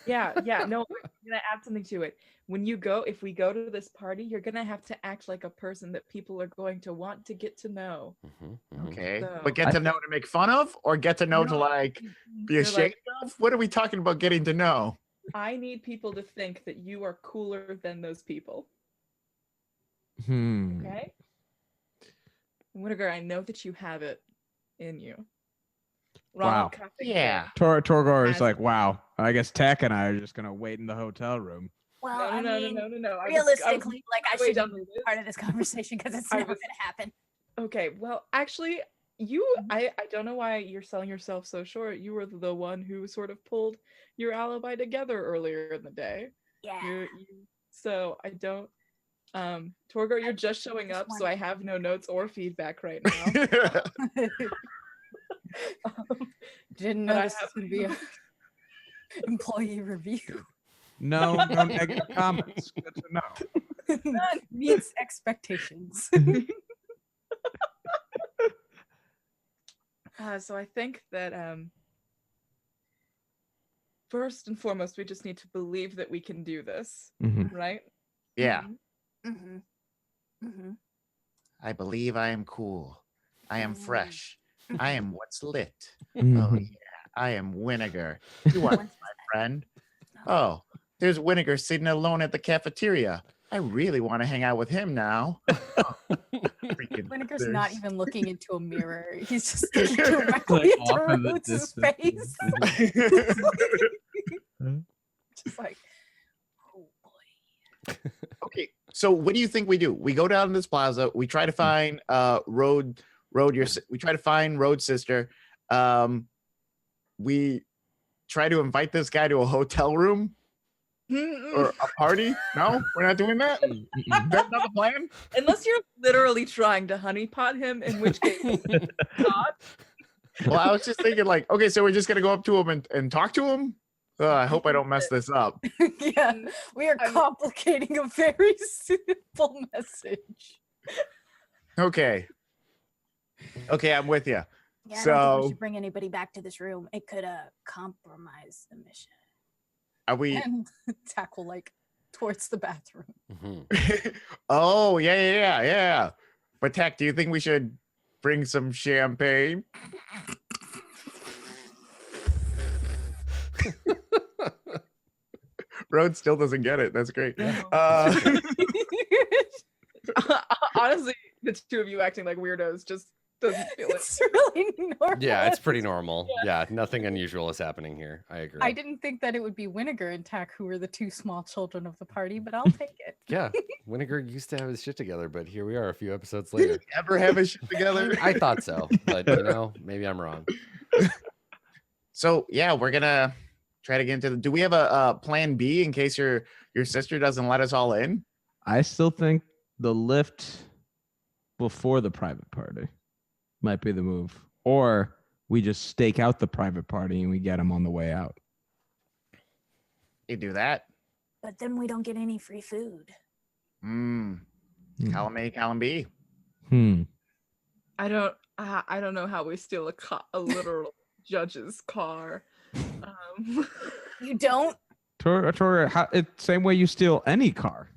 Yeah. No, I'm gonna add something to it. If we go to this party, you're gonna have to act like a person that people are going to want to get to know. Okay, So, but get to know to make fun of, or get to know to like be ashamed of? What are we talking about? Getting to know? I need people to think that you are cooler than those people. Okay. Whittaker, I know that you have it in you. Wow. Yeah. Torgor is like, wow. I guess Tech and I are just gonna wait in the hotel room. Well, No. realistically, I should be part of this conversation because it's never gonna happen. Okay, well, actually, I don't know why you're selling yourself so short. You were the one who sort of pulled your alibi together earlier in the day. Yeah. So I don't. Torgor, you're just showing up, so I have no notes or feedback right now. Didn't know this was going to be an employee review. No negative comments. Good to know. None meets expectations. So I think that first and foremost, we just need to believe that we can do this, right? Yeah. Mm-hmm. I believe I am cool. I am fresh. I am what's lit. Mm-hmm. Oh yeah, I am Winnegar. You are my friend. Oh, there's Winnegar sitting alone at the cafeteria. I really want to hang out with him now. Winnegar's not even looking into a mirror. He's just looking directly into Roots' face. Just like, oh boy. Okay, so what do you think we do? We go down to this plaza. We try to find we try to find Road's sister. We try to invite this guy to a hotel room or a party. No, we're not doing that. That's not the plan. Unless you're literally trying to honeypot him, in which case not. Well, I was just thinking like, okay, so we're just gonna go up to him and talk to him. I hope I don't mess this up. Yeah, we are complicating a very simple message. Okay, I'm with you. Yeah, I don't think So we should bring anybody back to this room. It could compromise the mission. are we? And tackle like towards the bathroom. Oh yeah. But Tech, do you think we should bring some champagne? Road still doesn't get it. That's great. Honestly, the two of you acting like weirdos just doesn't feel like It's really normal. Yeah, it's pretty normal. Yeah, nothing unusual is happening here. I agree. I didn't think that it would be Winnegar and Tak who were the two small children of the party, but I'll take it. Yeah, Winnegar used to have his shit together, but here we are a few episodes Did later. he ever have his shit together? I thought so, but maybe I'm wrong. So yeah, we're gonna try to get into the. Do we have a plan B in case your sister doesn't let us all in? I still think the lift before the private party might be the move, or we just stake out the private party and we get them on the way out. You do that. But then we don't get any free food. Column A, column B. I don't know how we steal a literal judge's car. You don't? Tora, same way you steal any car.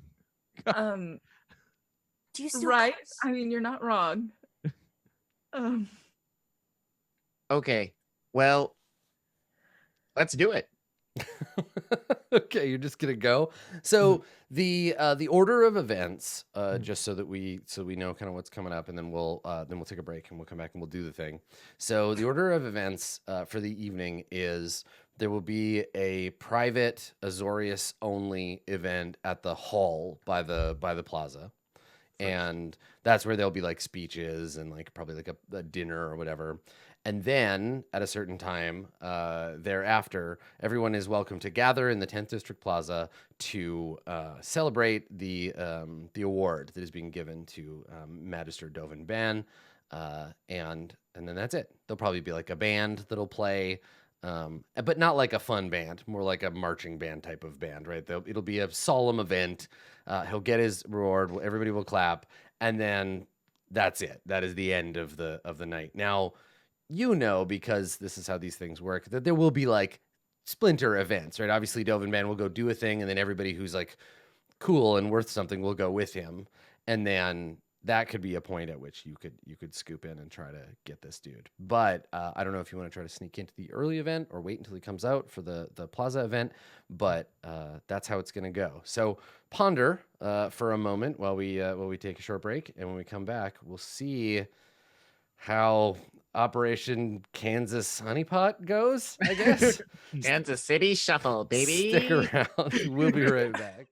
Do you steal Right? cars? I mean, you're not wrong. Okay. Well, let's do it. Okay, you're just gonna go. So the order of events, just so we know kind of what's coming up, and then we'll take a break and we'll come back and we'll do the thing. So the order of events for the evening is there will be a private Azorius only event at the hall by the plaza. And that's where there'll be like speeches and like probably like a dinner or whatever. And then at a certain time thereafter, everyone is welcome to gather in the 10th District Plaza to celebrate the award that is being given to Magister Dovin Ban. And then that's it. There'll probably be like a band that'll play, but not like a fun band, more like a marching band type of band, right? It'll be a solemn event. He'll get his reward. Everybody will clap. And then that's it. That is the end of the night. Now, because this is how these things work, that there will be like splinter events, right? Obviously, Dovin Ban will go do a thing, and then everybody who's like cool and worth something will go with him, and then that could be a point at which you could scoop in and try to get this dude. But I don't know if you want to try to sneak into the early event or wait until he comes out for the plaza event. But that's how it's going to go. So ponder for a moment while we take a short break, and when we come back, we'll see how Operation Kansas Honeypot goes, I guess. Kansas City Shuffle, baby. Stick around. We'll be right back.